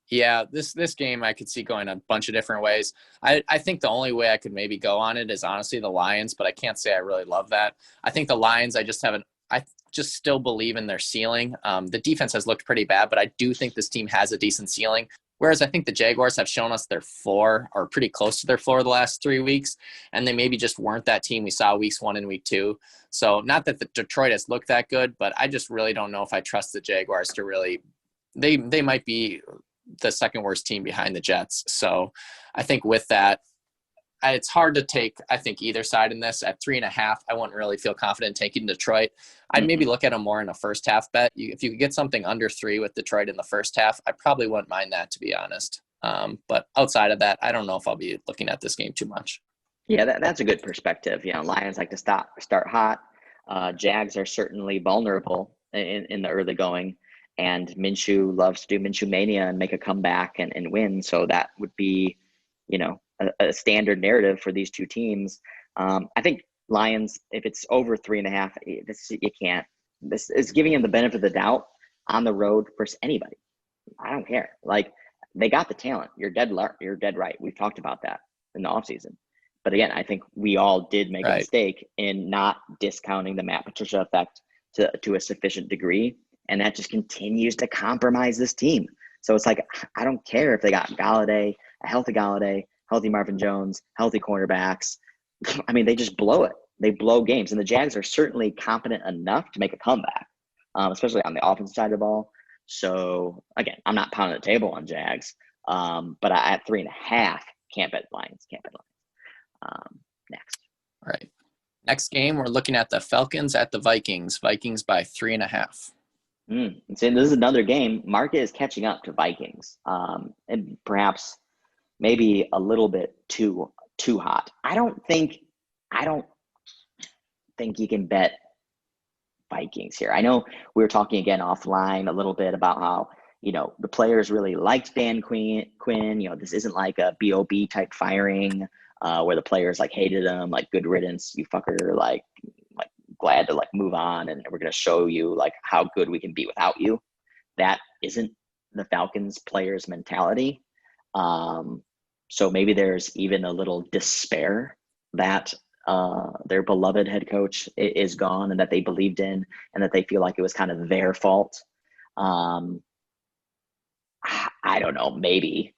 Yeah, this game I could see going a bunch of different ways. I think the only way I could maybe go on it is honestly the Lions, but I can't say I really love that. I think the Lions, I just still believe in their ceiling. The defense has looked pretty bad, but I do think this team has a decent ceiling. Whereas I think the Jaguars have shown us their floor, or pretty close to their floor, the last 3 weeks, and they maybe just weren't that team we saw weeks 1 and week 2. So not that the Detroit has looked that good, but I just really don't know if I trust the Jaguars to really. They might be the second worst team behind the Jets. So I think with that, it's hard to take, I think, either side in this. At 3.5, I wouldn't really feel confident taking Detroit. I'd maybe look at them more in a first half bet. If you could get something under 3 with Detroit in the first half, I probably wouldn't mind that, to be honest. But outside of that, I don't know if I'll be looking at this game too much. Yeah, that's a good perspective. Lions like to start hot. Jags are certainly vulnerable in the early going. And Minshew loves to do Minshew mania and make a comeback and win. So that would be, a standard narrative for these two teams. I think Lions, if it's over 3.5, you can't. This is giving them the benefit of the doubt on the road versus anybody. I don't care. Like, they got the talent. You're dead right. We've talked about that in the offseason. But again, I think we all did make a mistake in not discounting the Matt Patricia effect to a sufficient degree. And that just continues to compromise this team. So it's like, I don't care if they got a healthy Marvin Jones, healthy cornerbacks. I mean, they just blow it. They blow games. And the Jags are certainly competent enough to make a comeback, especially on the offensive side of the ball. So, again, I'm not pounding the table on Jags. But at 3.5, can't bet Lions. Next. All right. Next game, we're looking at the Falcons at the Vikings. Vikings by 3.5. And this is another game. Market is catching up to Vikings, and perhaps maybe a little bit too hot. I don't think you can bet Vikings here. I know we were talking again offline a little bit about how the players really liked Dan Quinn. This isn't like a BOB type firing where the players hated him, good riddance, you fucker, glad to move on, and we're going to show you how good we can be without you. That isn't the Falcons players mentality. So maybe there's even a little despair that their beloved head coach is gone and that they believed in, and that they feel like it was kind of their fault. I don't know, maybe.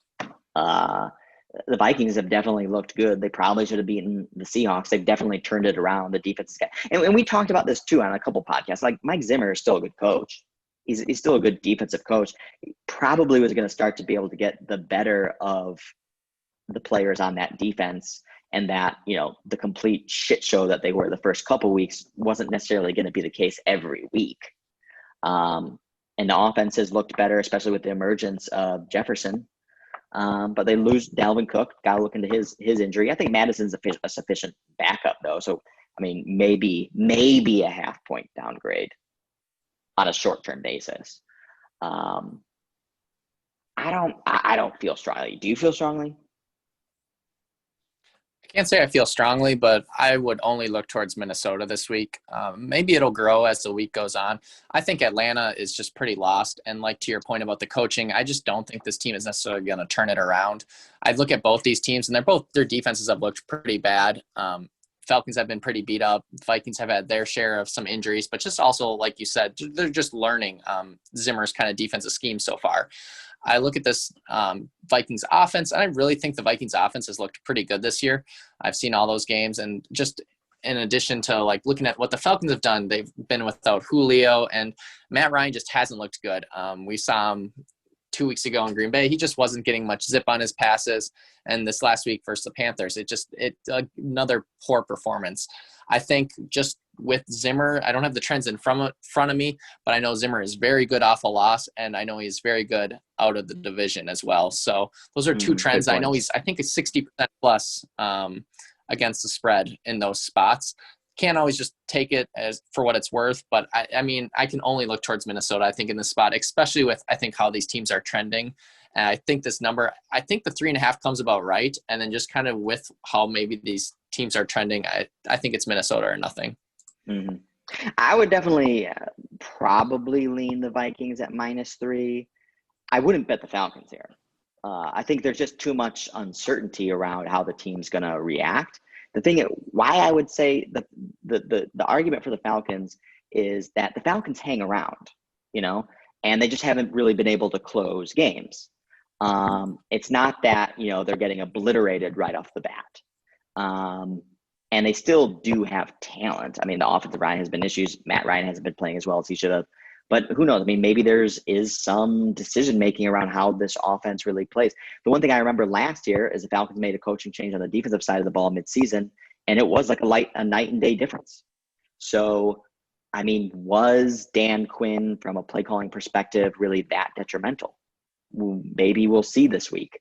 The Vikings have definitely looked good. They probably should have beaten the Seahawks. They've definitely turned it around. The defense is good. And we talked about this too on a couple podcasts. Mike Zimmer is still a good coach. He's still a good defensive coach. He probably was going to start to be able to get the better of the players on that defense, and that, the complete shit show that they were the first couple weeks wasn't necessarily going to be the case every week. And the offense has looked better, especially with the emergence of Jefferson. But they lose Dalvin Cook. Got to look into his injury. I think Madison's a sufficient backup, though. So, I mean, maybe a half-point downgrade on a short-term basis. I don't feel strongly. Do you feel strongly? I can't say I feel strongly, but I would only look towards Minnesota this week. Maybe it'll grow as the week goes on. I think Atlanta is just pretty lost. And to your point about the coaching, I just don't think this team is necessarily going to turn it around. I look at both these teams, and their defenses have looked pretty bad. Falcons have been pretty beat up. Vikings have had their share of some injuries, but just also, like you said, they're just learning Zimmer's kind of defensive scheme so far. I look at this Vikings offense, and I really think the Vikings offense has looked pretty good this year. I've seen all those games, and just in addition to like looking at what the Falcons have done, they've been without Julio, and Matt Ryan just hasn't looked good. We saw him 2 weeks ago in Green Bay. He just wasn't getting much zip on his passes. And this last week versus the Panthers, another poor performance. I think just with Zimmer, I don't have the trends in front of me, but I know Zimmer is very good off a loss, and I know he's very good out of the division as well. So those are two trends. I know I think it's 60% plus against the spread in those spots. Can't always just take it as for what it's worth, but I mean, I can only look towards Minnesota, I think, in this spot, especially with, I think, how these teams are trending. And I think this number, I think the 3.5 comes about right. And then just kind of with how maybe these teams are trending, I think it's Minnesota or nothing. Mm-hmm. I would definitely probably lean the Vikings at -3. I wouldn't bet the Falcons here. I think there's just too much uncertainty around how the team's going to react. The thing, why I would say the argument for the Falcons is that the Falcons hang around, and they just haven't really been able to close games. It's not that, they're getting obliterated right off the bat. And they still do have talent. I mean, the offensive line has been issues. Matt Ryan hasn't been playing as well as he should have. But who knows? I mean, maybe is some decision-making around how this offense really plays. The one thing I remember last year is the Falcons made a coaching change on the defensive side of the ball mid-season, and it was like a night and day difference. So, I mean, was Dan Quinn, from a play-calling perspective, really that detrimental? Maybe we'll see this week.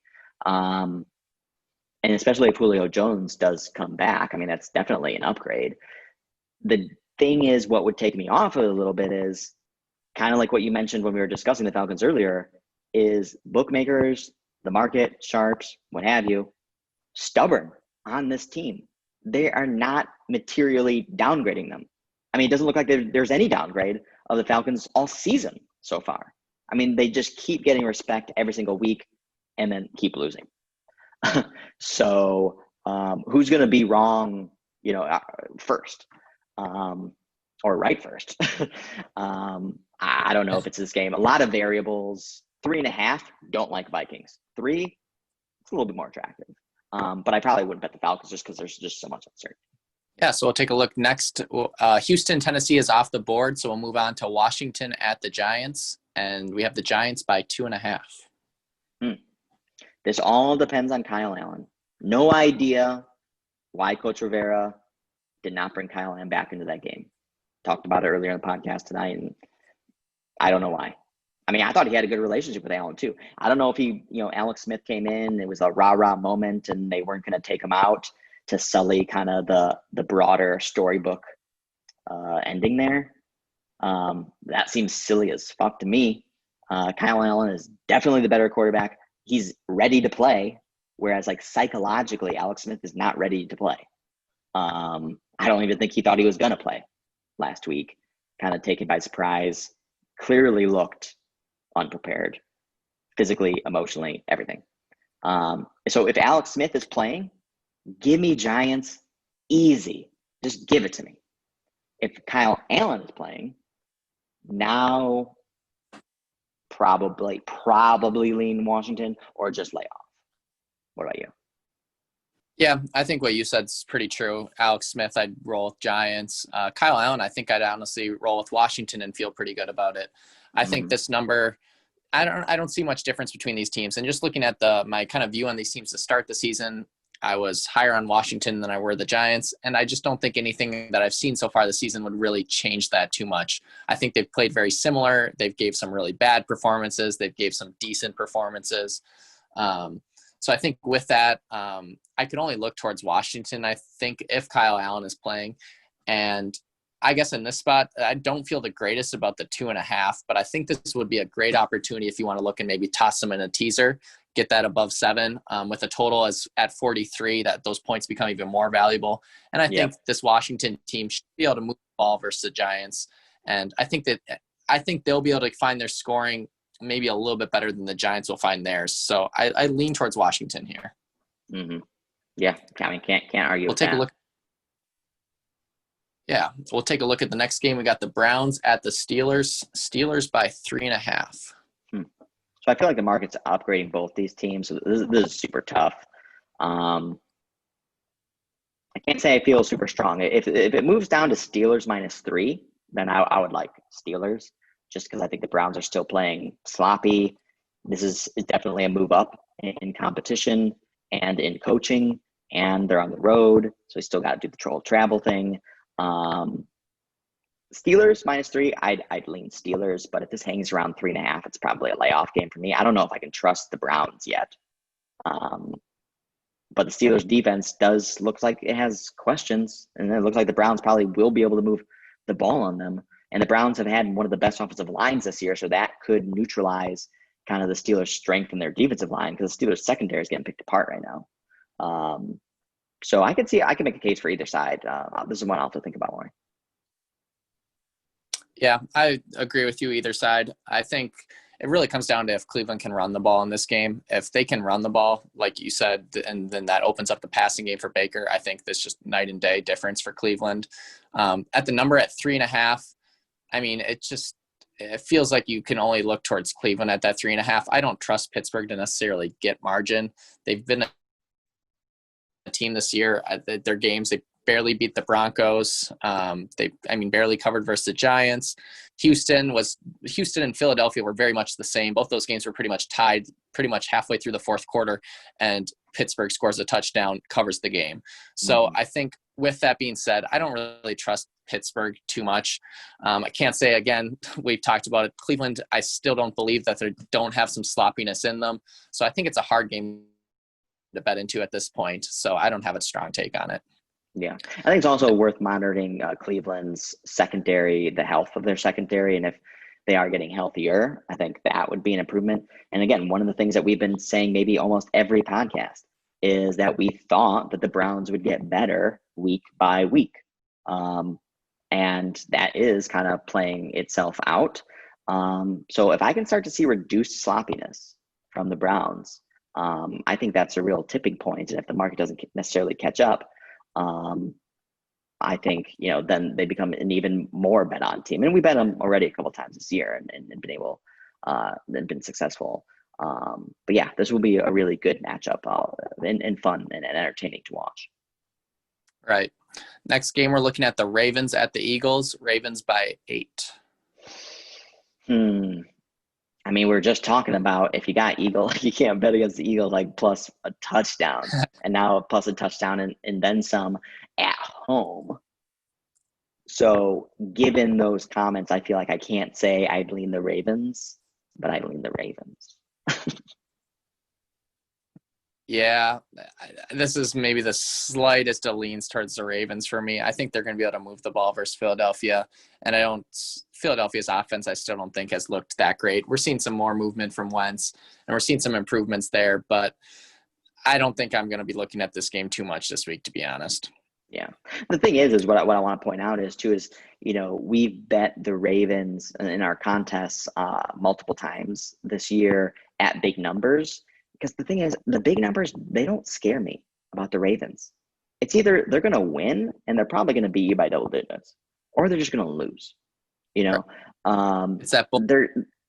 And especially if Julio Jones does come back, I mean, that's definitely an upgrade. The thing is, what would take me off of it a little bit is kind of like what you mentioned when we were discussing the Falcons earlier, is bookmakers, the market, sharps, what have you, stubborn on this team. They are not materially downgrading them. I mean, it doesn't look like there's any downgrade of the Falcons all season so far. I mean, they just keep getting respect every single week and then keep losing. So who's going to be wrong, first or right first? I don't know if it's this game. A lot of variables. 3.5, don't like Vikings. 3, it's a little bit more attractive. But I probably wouldn't bet the Falcons just because there's just so much uncertainty. Yeah, so we'll take a look next. Houston, Tennessee is off the board, so we'll move on to Washington at the Giants, and we have the Giants by 2.5. This all depends on Kyle Allen. No idea why Coach Rivera did not bring Kyle Allen back into that game. Talked about it earlier in the podcast tonight, and I don't know why. I mean, I thought he had a good relationship with Allen too. I don't know if Alex Smith came in, it was a rah-rah moment, and they weren't going to take him out to sully kind of the broader storybook ending there. That seems silly as fuck to me. Kyle Allen is definitely the better quarterback. He's ready to play, whereas like psychologically, Alex Smith is not ready to play. I don't even think he thought he was going to play last week. Kind of taken by surprise, clearly looked unprepared, physically, emotionally, everything. So if Alex Smith is playing, give me Giants easy. Just give it to me. If Kyle Allen is playing, now probably lean Washington or just lay off. What about you? Yeah, I think what you said is pretty true. Alex Smith, I'd roll with Giants. Kyle Allen, I think I'd honestly roll with Washington and feel pretty good about it. I think this number, I don't see much difference between these teams. And just looking at my kind of view on these teams to start the season, I was higher on Washington than I were the Giants. And I just don't think anything that I've seen so far this season would really change that too much. I think they've played very similar. They've gave some really bad performances. They've gave some decent performances. So I think with that, I could only look towards Washington, I think, if Kyle Allen is playing. And I guess in this spot, I don't feel the greatest about the 2.5, but I think this would be a great opportunity if you want to look and maybe toss them in a teaser, get that above 7 with a total as at 43, that those points become even more valuable. And I think this Washington team should be able to move the ball versus the Giants. And I think they'll be able to find their scoring maybe a little bit better than the Giants will find theirs. So I lean towards Washington here. Mm-hmm. Yeah, I mean, can't argue. We'll take a look. Yeah, we'll take a look at the next game. We got the Browns at the Steelers. Steelers by 3.5. So I feel like the market's upgrading both these teams. So this is super tough. I can't say I feel super strong. If it moves down to Steelers -3, then I would like Steelers, just because I think the Browns are still playing sloppy. This is definitely a move up in competition and in coaching, and they're on the road, so we still got to do the travel thing. Steelers -3, I'd lean Steelers, but if this hangs around 3.5, it's probably a layoff game for me. I don't know if I can trust the Browns yet. But the Steelers defense does look like it has questions, and it looks like the Browns probably will be able to move the ball on them. And the Browns have had one of the best offensive lines this year, so that could neutralize kind of the Steelers' strength in their defensive line, because the Steelers' secondary is getting picked apart right now. So I can make a case for either side. This is one I'll have to think about more. Yeah, I agree with you either side. I think it really comes down to if Cleveland can run the ball in this game. If they can run the ball, like you said, and then that opens up the passing game for Baker, I think this just night and day difference for Cleveland. At the number at 3.5, I mean, it feels like you can only look towards Cleveland at that 3.5. I don't trust Pittsburgh to necessarily get margin. They've been a team this year at their games. They barely beat the Broncos. Barely covered versus the Giants. Houston and Philadelphia were very much the same. Both those games were pretty much tied pretty much halfway through the fourth quarter, and Pittsburgh scores a touchdown, covers the game. So I think with that being said, I don't really trust Pittsburgh too much. I can't say, again, we've talked about it. Cleveland, I still don't believe that they don't have some sloppiness in them. So I think it's a hard game to bet into at this point. So I don't have a strong take on it. Yeah, I think it's also worth monitoring Cleveland's secondary, the health of their secondary, and if they are getting healthier, I think that would be an improvement. And again, one of the things that we've been saying maybe almost every podcast is that we thought that the Browns would get better week by week. And that is kind of playing itself out. So if I can start to see reduced sloppiness from the Browns, I think that's a real tipping point. And if the market doesn't necessarily catch up, I think, then they become an even more bet on team. And we bet them already a couple of times this year and been able, and been successful. But yeah, this will be a really good matchup and fun and entertaining to watch. Right. Next game, we're looking at the Ravens at the Eagles. Ravens by 8. I mean, we're just talking about if you got Eagle, you can't bet against the Eagles like plus a touchdown, and now plus a touchdown and then some at home. So given those comments, I feel like I can't say I'd lean the Ravens, but I lean the Ravens. Yeah, this is maybe the slightest of leans towards the Ravens for me. I think they're going to be able to move the ball versus Philadelphia. And Philadelphia's offense, I still don't think has looked that great. We're seeing some more movement from Wentz, and we're seeing some improvements there. But I don't think I'm going to be looking at this game too much this week, to be honest. Yeah. The thing is what I want to point out is we've bet the Ravens in our contests multiple times this year at big numbers. Because the thing is, the big numbers, they don't scare me about the Ravens. It's either they're going to win and they're probably going to beat you by double digits, or they're just going to lose. It's that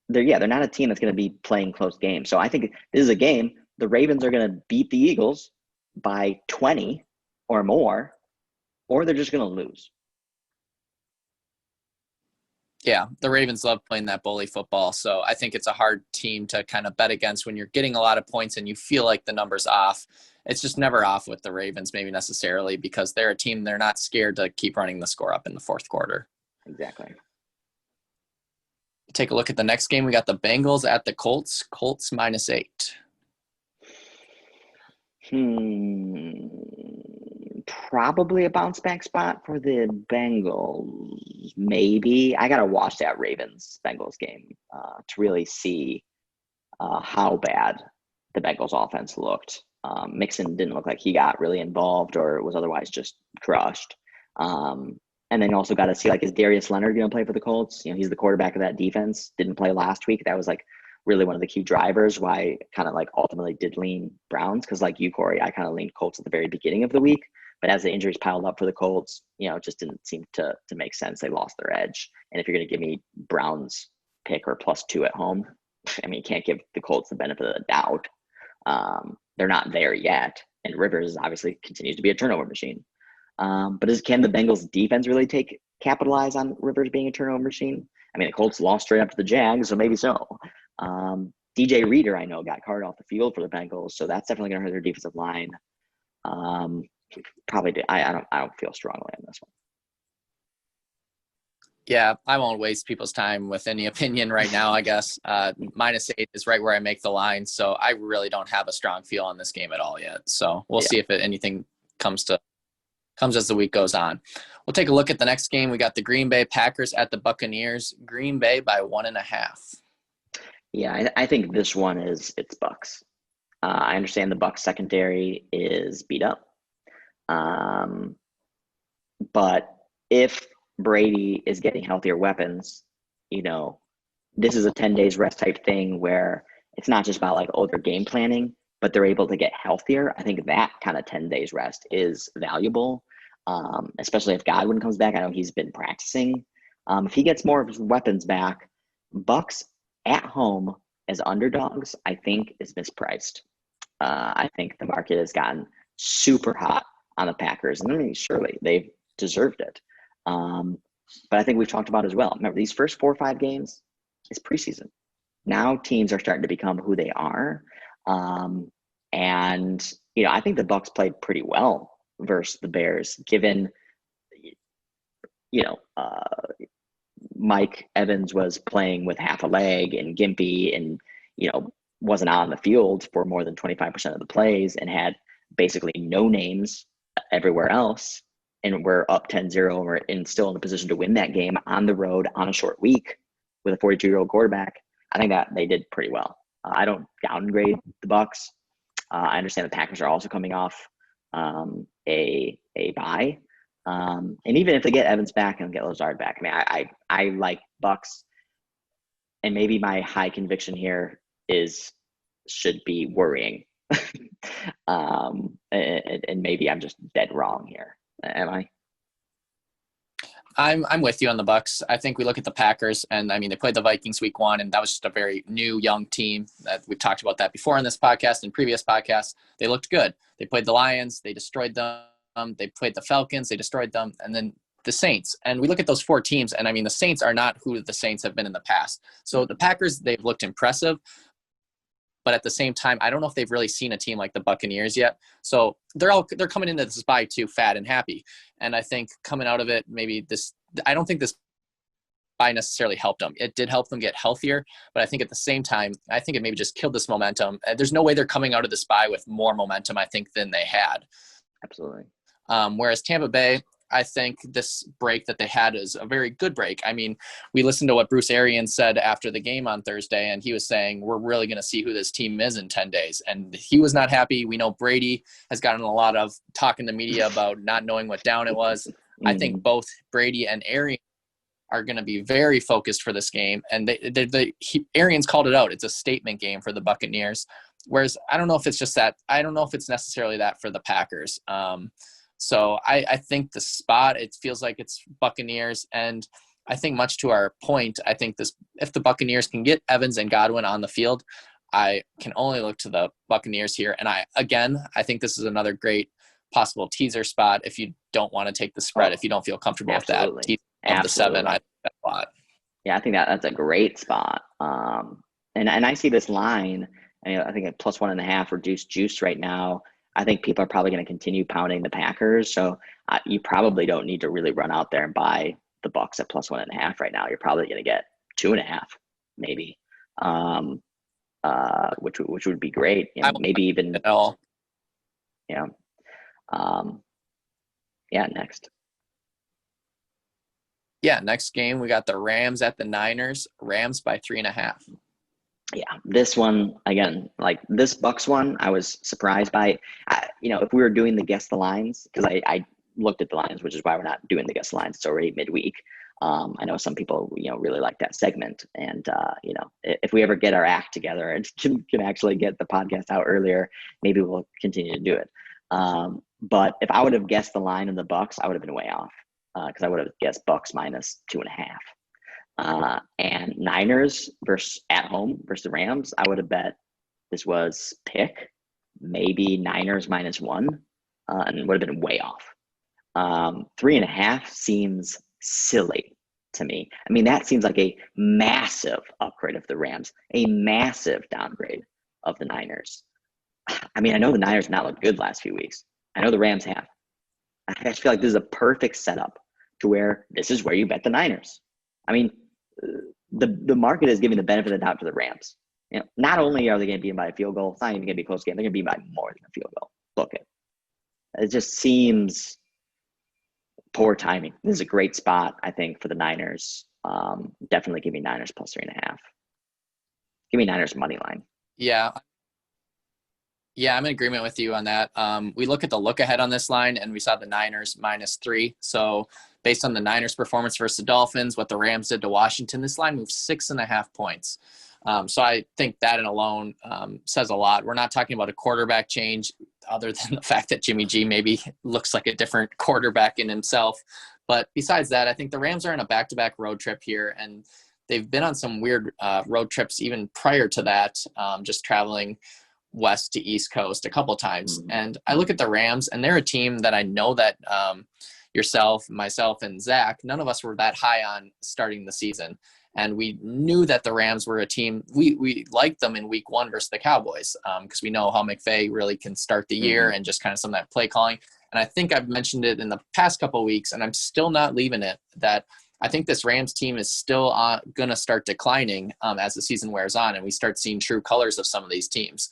they're not a team that's going to be playing close games. So I think this is a game the Ravens are going to beat the Eagles by 20 or more, or they're just going to lose. Yeah, the Ravens love playing that bully football. So I think it's a hard team to kind of bet against when you're getting a lot of points and you feel like the number's off. It's just never off with the Ravens, maybe necessarily, because they're a team, they're not scared to keep running the score up in the fourth quarter. Exactly. Take a look at the next game. We got the Bengals at the Colts. Colts -8. Probably a bounce back spot for the Bengals. Maybe. I got to watch that Ravens-Bengals game to really see how bad the Bengals offense looked. Mixon didn't look like he got really involved or was otherwise just crushed. And then you also got to see, is Darius Leonard going to play for the Colts? He's the quarterback of that defense. Didn't play last week. That was really one of the key drivers why I kind of ultimately did lean Browns, because like you, Corey, I kind of leaned Colts at the very beginning of the week. But as the injuries piled up for the Colts, it just didn't seem to make sense. They lost their edge. And if you're going to give me Browns pick or +2 at home, I mean, you can't give the Colts the benefit of the doubt. They're not there yet. And Rivers obviously continues to be a turnover machine. But can the Bengals defense really capitalize on Rivers being a turnover machine? I mean, the Colts lost straight up to the Jags, so maybe so. DJ Reader, I know, got carted off the field for the Bengals, so that's definitely going to hurt their defensive line. I don't feel strongly on this one. Yeah, I won't waste people's time with any opinion right now, I guess. -8 is right where I make the line, so I really don't have a strong feel on this game at all yet. So we'll see if anything comes as the week goes on. We'll take a look at the next game. We got the Green Bay Packers at the Buccaneers. Green Bay by 1.5. Yeah, I think this one it's Bucs. I understand the Bucs secondary is beat up. But if Brady is getting healthier weapons, this is a 10 days rest type thing where it's not just about they're game planning, but they're able to get healthier. I think that kind of 10 days rest is valuable, especially if Godwin comes back. I know he's been practicing. If he gets more of his weapons back, Bucs at home as underdogs, I think is mispriced. I think the market has gotten super hot on the Packers, and I mean, surely they've deserved it. But I think we've talked about as well. Remember, these first 4 or 5 games is preseason. Now teams are starting to become who they are. And I think the Bucs played pretty well versus the Bears, given, Mike Evans was playing with half a leg and gimpy and, wasn't out on the field for more than 25% of the plays and had basically no names everywhere else. And we're up 10-0 and still in a position to win that game on the road on a short week with a 42-year-old quarterback. I think that they did pretty well. I don't downgrade the Bucs. I understand the Packers are also coming off a bye. And even if they get Evans back and get Lazard back, I mean, I like Bucs. And maybe my high conviction here should be worrying. And maybe I'm just dead wrong here. Am I? I'm with you on the Bucs. I think we look at the Packers, and I mean, they played the Vikings week 1, and that was just a very new, young team. That we've talked about that before in this podcast and previous podcasts. They looked good. They played the Lions, they destroyed them. They played the Falcons, they destroyed them, and then the Saints. And we look at those 4 teams, and I mean, the Saints are not who the Saints have been in the past. So the Packers, they've looked impressive. But at the same time, I don't know if they've really seen a team like the Buccaneers yet. So they're coming into this bye too fat and happy. And I think coming out of it, I don't think this bye necessarily helped them. It did help them get healthier, but I think at the same time, I think it maybe just killed this momentum. There's no way they're coming out of this bye with more momentum, I think, than they had. Absolutely. Whereas Tampa Bay, I think this break that they had is a very good break. I mean, we listened to what Bruce Arians said after the game on Thursday, and he was saying, we're really going to see who this team is in 10 days. And he was not happy. We know Brady has gotten a lot of talk in the media about not knowing what down it was. I think both Brady and Arians are going to be very focused for this game. And Arians called it out. It's a statement game for the Buccaneers. Whereas I don't know if it's just that. I don't know if it's necessarily that for the Packers. So I think the spot, it feels like it's Buccaneers. And I think much to our point, I think if the Buccaneers can get Evans and Godwin on the field, I can only look to the Buccaneers here. And I think this is another great possible teaser spot if you don't want to take the spread, if you don't feel comfortable with that. The 7, I think that's a lot. Yeah, I think that's a great spot. And I see this line, I think at +1.5 reduced juice right now. I think people are probably going to continue pounding the Packers. So you probably don't need to really run out there and buy the Bucs at +1.5 right now. You're probably going to get 2.5, maybe, which would be great. Maybe even at all. Yeah. Next. Yeah, next game we got the Rams at the Niners. Rams by 3.5. Yeah, this one, again, like this Bucs one, I was surprised by. If we were doing the guess the lines, because I looked at the lines, which is why we're not doing the guess the lines. It's already midweek. I know some people, really like that segment. And, if we ever get our act together and can actually get the podcast out earlier, maybe we'll continue to do it. But if I would have guessed the line in the Bucs, I would have been way off because I would have guessed Bucs -2.5. And Niners at home versus the Rams, I would have bet this was pick, maybe Niners -1, and would have been way off. 3.5 seems silly to me. I mean, that seems like a massive upgrade of the Rams, a massive downgrade of the Niners. I mean, I know the Niners have not looked good last few weeks. I know the Rams have. I just feel like this is a perfect setup to where this is where you bet the Niners. I mean, the market is giving the benefit of the doubt to the Rams. You know, not only are they going to be beaten by a field goal, it's not even going to be a close game. They're going to be by more than a field goal. Book it. It just seems poor timing. This is a great spot, I think, for the Niners. Definitely give me Niners plus 3.5. Give me Niners money line. Yeah. Yeah, I'm in agreement with you on that. We look at the look ahead on this line, and we saw the Niners -3. So based on the Niners' performance versus the Dolphins, what the Rams did to Washington, this line moved 6.5 points. So I think that in alone says a lot. We're not talking about a quarterback change other than the fact that Jimmy G maybe looks like a different quarterback in himself. But besides that, I think the Rams are in a back-to-back road trip here, and they've been on some weird road trips even prior to that, just traveling west to east coast a couple times. And I look at the Rams, and they're a team that I know that yourself, myself, and Zach, none of us were that high on starting the season. And we knew that the Rams were a team, we liked them in week 1 versus the Cowboys because we know how McVay really can start the year and just kind of some of that play calling. And I think I've mentioned it in the past couple of weeks, and I'm still not leaving it, that I think this Rams team is still going to start declining as the season wears on, and we start seeing true colors of some of these teams.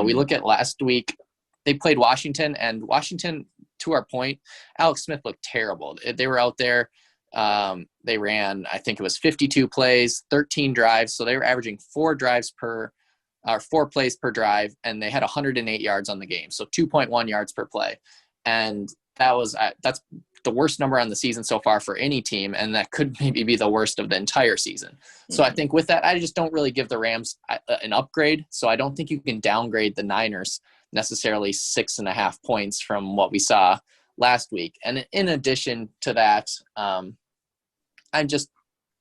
We look at last week, they played Washington, and Washington, to our point, Alex Smith looked terrible. They were out there. They ran, I think it was 52 plays, 13 drives. So they were averaging 4 plays per drive, and they had 108 yards on the game. So 2.1 yards per play. And that's the worst number on the season so far for any team. And that could maybe be the worst of the entire season. So I think with that, I just don't really give the Rams an upgrade. So I don't think you can downgrade the Niners necessarily 6.5 points from what we saw last week. And in addition to that, I just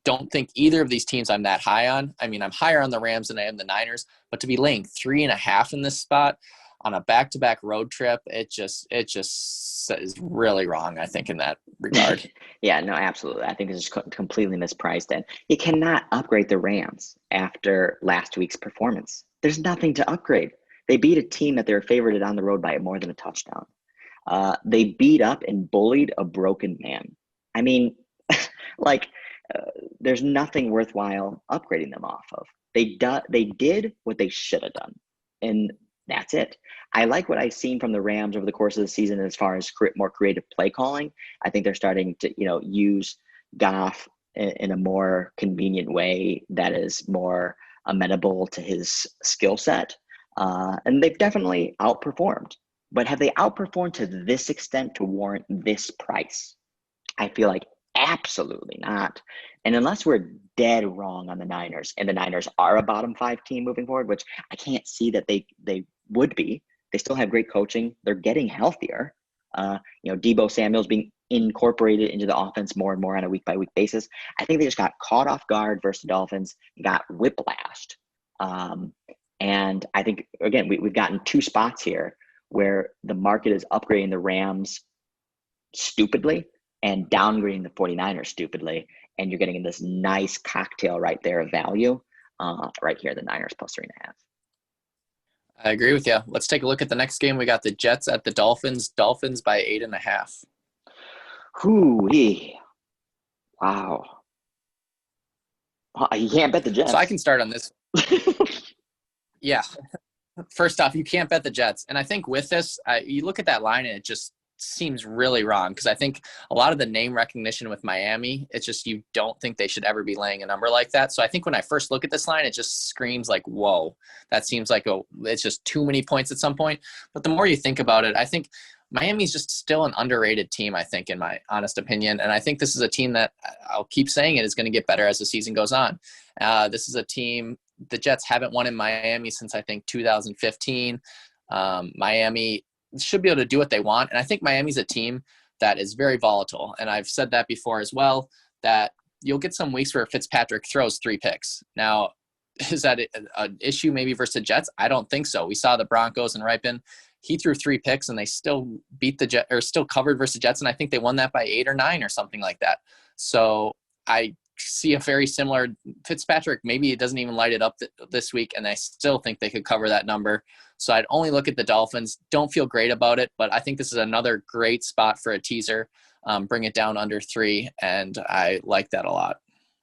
don't think either of these teams I'm that high on. I mean, I'm higher on the Rams than I am the Niners, but to be laying 3.5 in this spot on a back-to-back road trip, it just is really wrong, I think, in that regard. Yeah, no, absolutely. I think it's just completely mispriced. And you cannot upgrade the Rams after last week's performance. There's nothing to upgrade. They beat a team that they're favored on the road by more than a touchdown. They beat up and bullied a broken man. I mean, there's nothing worthwhile upgrading them off of. They did what they should have done, and that's it. I like what I've seen from the Rams over the course of the season as far as more creative play calling. I think they're starting to, use Goff in a more convenient way that is more amenable to his skill set. And they've definitely outperformed. But have they outperformed to this extent to warrant this price? I feel like absolutely not. And unless we're dead wrong on the Niners, and the Niners are a bottom 5 team moving forward, which I can't see that they would be. They still have great coaching. They're getting healthier. Deebo Samuel's being incorporated into the offense more and more on a week-by-week basis. I think they just got caught off guard versus the Dolphins, got whiplashed. And I think, again, we've gotten 2 spots here where the market is upgrading the Rams stupidly and downgrading the 49ers stupidly. And you're getting this nice cocktail right there of value right here, the Niners plus 3.5. I agree with you. Let's take a look at the next game. We got the Jets at the Dolphins. Dolphins by 8.5. Hoo-wee. Wow. You can't bet the Jets. So I can start on this. Yeah. First off, you can't bet the Jets. And I think with this, you look at that line and it just seems really wrong because I think a lot of the name recognition with Miami, it's just you don't think they should ever be laying a number like that. So I think when I first look at this line, it just screams like, whoa, that seems like it's just too many points at some point. But the more you think about it, I think Miami's just still an underrated team, I think, in my honest opinion. And I think this is a team that, I'll keep saying it, is going to get better as the season goes on. This is a team, the Jets haven't won in Miami since I think 2015. Miami should be able to do what they want. And I think Miami's a team that is very volatile. And I've said that before as well, that you'll get some weeks where Fitzpatrick throws 3 picks. Now, is that an issue maybe versus the Jets? I don't think so. We saw the Broncos and Ripon he threw 3 picks and they still beat the Jets, or still covered versus Jets. And I think they won that by 8 or 9 or something like that. So I see a very similar Fitzpatrick. Maybe it doesn't even light it up this week, and I still think they could cover that number. So I'd only look at the Dolphins. Don't feel great about it, but I think this is another great spot for a teaser. Bring it down under 3, and I like that a lot.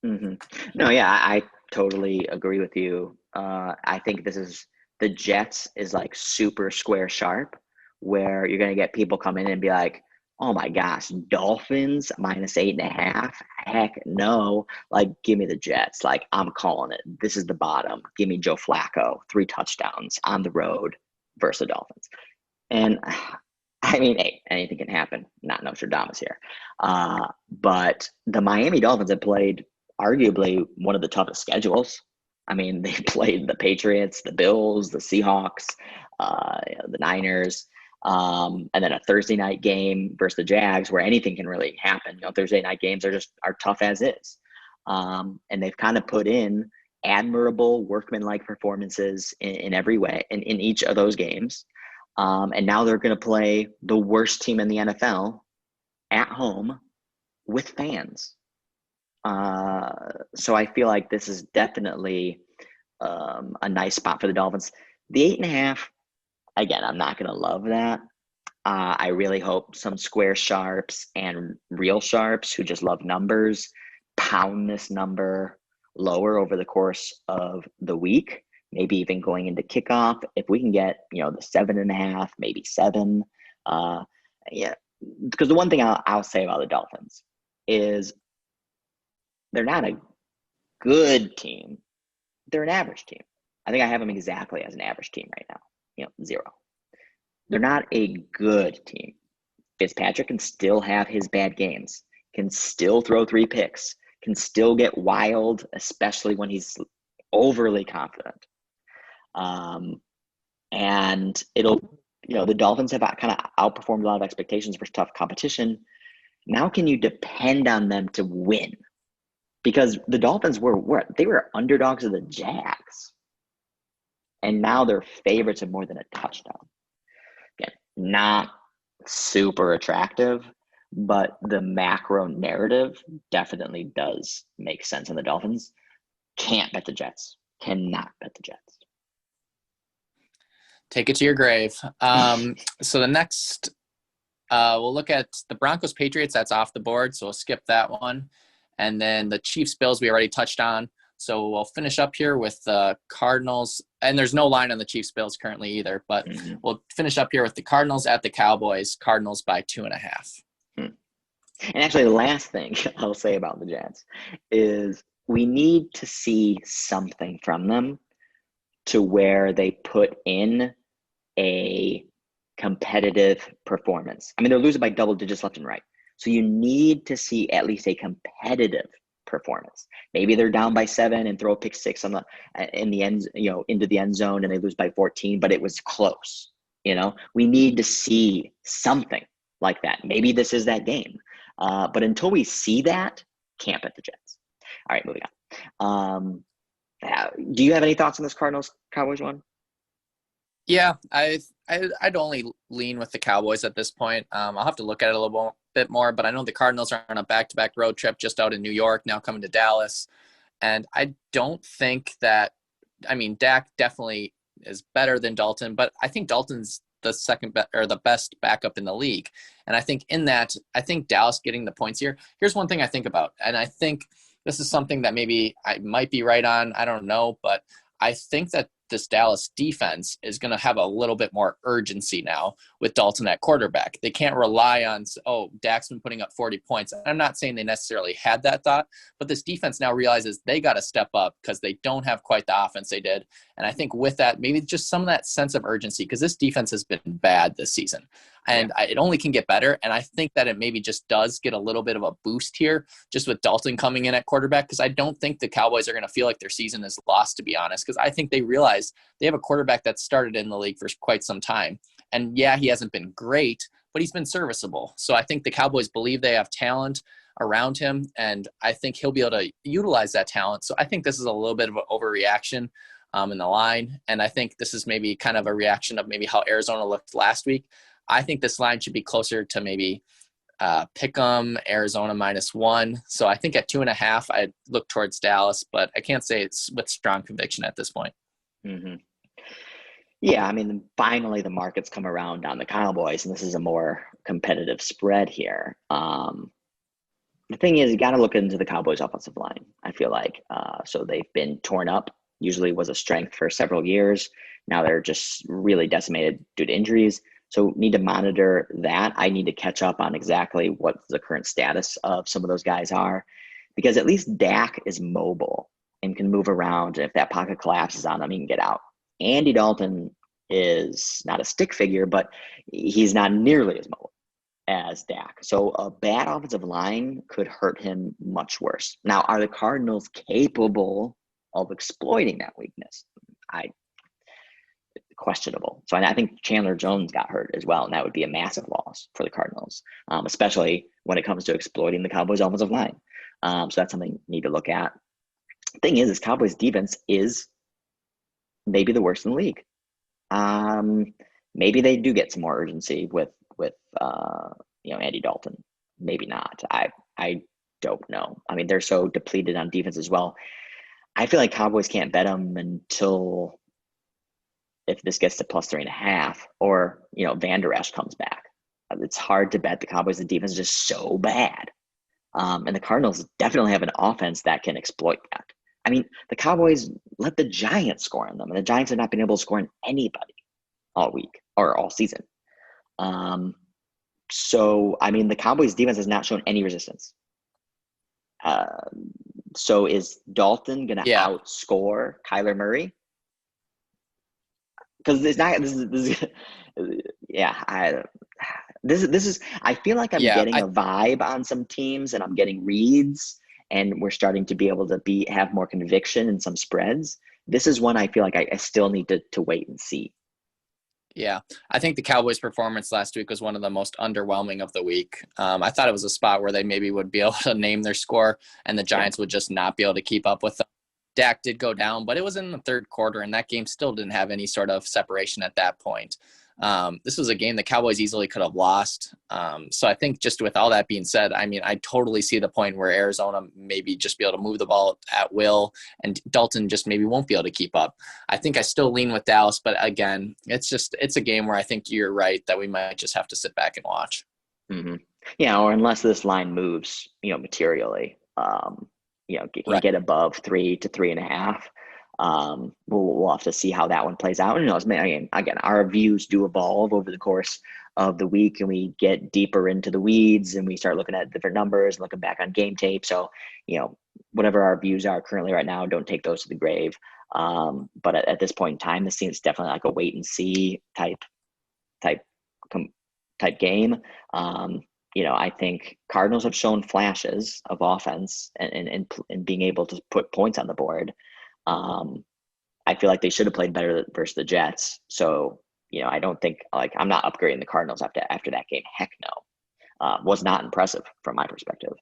Mm-hmm. No, yeah, I totally agree with you. I think the Jets is like super square sharp, where you're going to get people come in and be like, oh my gosh, Dolphins -8.5? Heck no. Like, give me the Jets. Like, I'm calling it. This is the bottom. Give me Joe Flacco, 3 touchdowns on the road versus the Dolphins. And I mean, hey, anything can happen. Not Nostradamus here. But the Miami Dolphins have played arguably one of the toughest schedules. I mean, they played the Patriots, the Bills, the Seahawks, the Niners, and then a Thursday night game versus the Jags, where anything can really happen. Thursday night games are tough as is. And they've kind of put in admirable workmanlike performances in every way, in each of those games. And now they're going to play the worst team in the NFL at home with fans. So I feel like this is definitely a nice spot for the Dolphins. The 8.5, again, I'm not going to love that. I really hope some square sharps and real sharps who just love numbers pound this number lower over the course of the week, maybe even going into kickoff. If we can get, the 7.5, maybe 7. Yeah, because the one thing I'll say about the Dolphins is they're not a good team. They're an average team. I think I have them exactly as an average team right now, 0. They're not a good team. Fitzpatrick can still have his bad games, can still throw 3 picks, can still get wild, especially when he's overly confident. And the Dolphins have kind of outperformed a lot of expectations for tough competition. Now can you depend on them to win? Because the Dolphins were underdogs of the Jags. And now they're favorites of more than a touchdown. Again, not super attractive, but the macro narrative definitely does make sense. And the Dolphins can't bet the Jets. Cannot bet the Jets. Take it to your grave. So the next, we'll look at the Broncos Patriots. That's off the board, so we'll skip that one. And then the Chiefs Bills we already touched on. So we'll finish up here with the Cardinals. And there's no line on the Chiefs Bills currently either, but we'll finish up here with the Cardinals at the Cowboys. Cardinals by 2.5. And actually, the last thing I'll say about the Jets is we need to see something from them to where they put in a competitive performance. I mean, they're losing by double digits left and right. So you need to see at least a competitive performance. Maybe they're down by 7 and throw a pick 6 in the end, into the end zone, and they lose by 14, but it was close. We need to see something like that. Maybe this is that game. But until we see that, can't bet the Jets. All right, moving on. Do you have any thoughts on this Cardinals-Cowboys one? Yeah, I'd only lean with the Cowboys at this point. I'll have to look at it a little bit more, but I know the Cardinals are on a back-to-back road trip just out in New York, now coming to Dallas. And I don't think that – I mean, Dak definitely is better than Dalton, but I think Dalton's the the best backup in the league. And I think in that, I think Dallas getting the points here. Here's one thing I think about, and I think this is something that maybe I might be right on. I don't know, but I think that this Dallas defense is going to have a little bit more urgency now with Dalton at quarterback. They can't rely on, Dak's been putting up 40 points. I'm not saying they necessarily had that thought, but this defense now realizes they got to step up because they don't have quite the offense they did. And I think with that, maybe just some of that sense of urgency, because this defense has been bad this season. And it only can get better. And I think that it maybe just does get a little bit of a boost here just with Dalton coming in at quarterback, because I don't think the Cowboys are going to feel like their season is lost, to be honest, because I think they realize they have a quarterback that started in the league for quite some time. And yeah, he hasn't been great, but he's been serviceable. So I think the Cowboys believe they have talent around him, and I think he'll be able to utilize that talent. So I think this is a little bit of an overreaction. in the line. And I think this is maybe kind of a reaction of maybe how Arizona looked last week. I think this line should be closer to maybe pick 'em Arizona -1. So I think at 2.5, I'd look towards Dallas, but I can't say it's with strong conviction at this point. Mm-hmm. Yeah, I mean, finally the market's come around on the Cowboys, and this is a more competitive spread here. The thing is, you got to look into the Cowboys' offensive line, I feel like. So they've been torn up, usually was a strength for several years. Now they're just really decimated due to injuries. So need to monitor that. I need to catch up on exactly what the current status of some of those guys are, because at least Dak is mobile and can move around. And if that pocket collapses on him, he can get out. Andy Dalton is not a stick figure, but he's not nearly as mobile as Dak. So a bad offensive line could hurt him much worse. Now, are the Cardinals capable of exploiting that weakness? Questionable. So I think Chandler Jones got hurt as well, and that would be a massive loss for the Cardinals, especially when it comes to exploiting the Cowboys' offensive line. So that's something you need to look at. The thing is Cowboys' defense is maybe the worst in the league. Maybe they do get some more urgency with Andy Dalton. Maybe not. I don't know. I mean, they're so depleted on defense as well. I feel like Cowboys can't bet them until if this gets to +3.5 or, Van Der Esch comes back. It's hard to bet the Cowboys. The defense is just so bad. And the Cardinals definitely have an offense that can exploit that. I mean, the Cowboys let the Giants score on them, and the Giants have not been able to score on anybody all week or all season. So, I mean, the Cowboys defense has not shown any resistance. So is Dalton going to outscore Kyler Murray? Because it's not. This is. I feel like I'm getting a vibe on some teams, and I'm getting reads, and we're starting to be able to have more conviction in some spreads. This is one I feel like I still need to wait and see. Yeah, I think the Cowboys' performance last week was one of the most underwhelming of the week. I thought it was a spot where they maybe would be able to name their score, and the Giants would just not be able to keep up with them. Dak did go down, but it was in the third quarter, and that game still didn't have any sort of separation at that point. This was a game the Cowboys easily could have lost. So I think just with all that being said, I mean, I totally see the point where Arizona maybe just be able to move the ball at will, and Dalton just maybe won't be able to keep up. I think I still lean with Dallas, but again, it's a game where I think you're right that we might just have to sit back and watch. Mm-hmm. Yeah, or unless this line moves, materially. Get above 3 to 3.5. We'll have to see how that one plays out. And again, our views do evolve over the course of the week, and we get deeper into the weeds, and we start looking at different numbers, looking back on game tape. So, whatever our views are currently right now, don't take those to the grave. But at this point in time, this seems definitely like a wait and see type game. I think Cardinals have shown flashes of offense and being able to put points on the board. I feel like they should have played better versus the Jets. So, I don't think I'm not upgrading the Cardinals after that game. Heck no. Was not impressive from my perspective.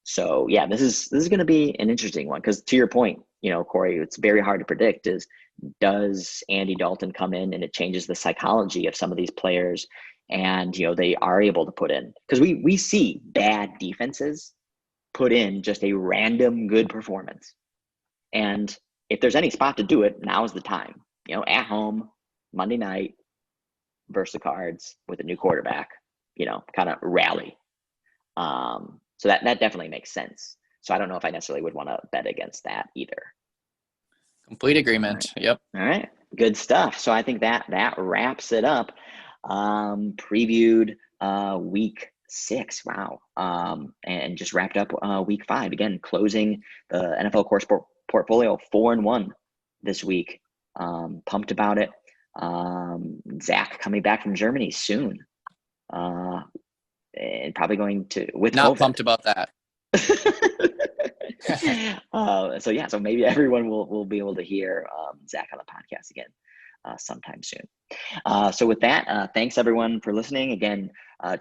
So yeah, this is going to be an interesting one because to your point, Corey, it's very hard to predict does Andy Dalton come in and it changes the psychology of some of these players and, they are able to put in because we see bad defenses put in just a random good performance. And if there's any spot to do it, now is the time, at home, Monday night versus the Cards with a new quarterback, kind of rally. So that definitely makes sense. So I don't know if I necessarily would want to bet against that either. Complete agreement. All right. Yep. All right. Good stuff. So I think that wraps it up. Previewed week 6. Wow. And just wrapped up week 5. Again, closing the NFL Core Sport Portfolio 4-1 this week. Pumped about it. Zach coming back from Germany soon. And probably going to with not COVID. Pumped about that. So maybe everyone will be able to hear Zach on the podcast again sometime soon. So with that, thanks everyone for listening. Again,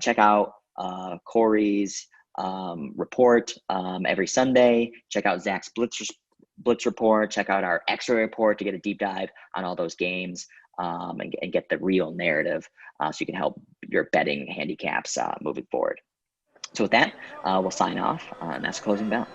check out Corey's report every Sunday. Check out Zach's Blitz report, check out our X-ray report to get a deep dive on all those games, and get the real narrative, so you can help your betting handicaps moving forward. So with that, we'll sign off, and that's closing bell.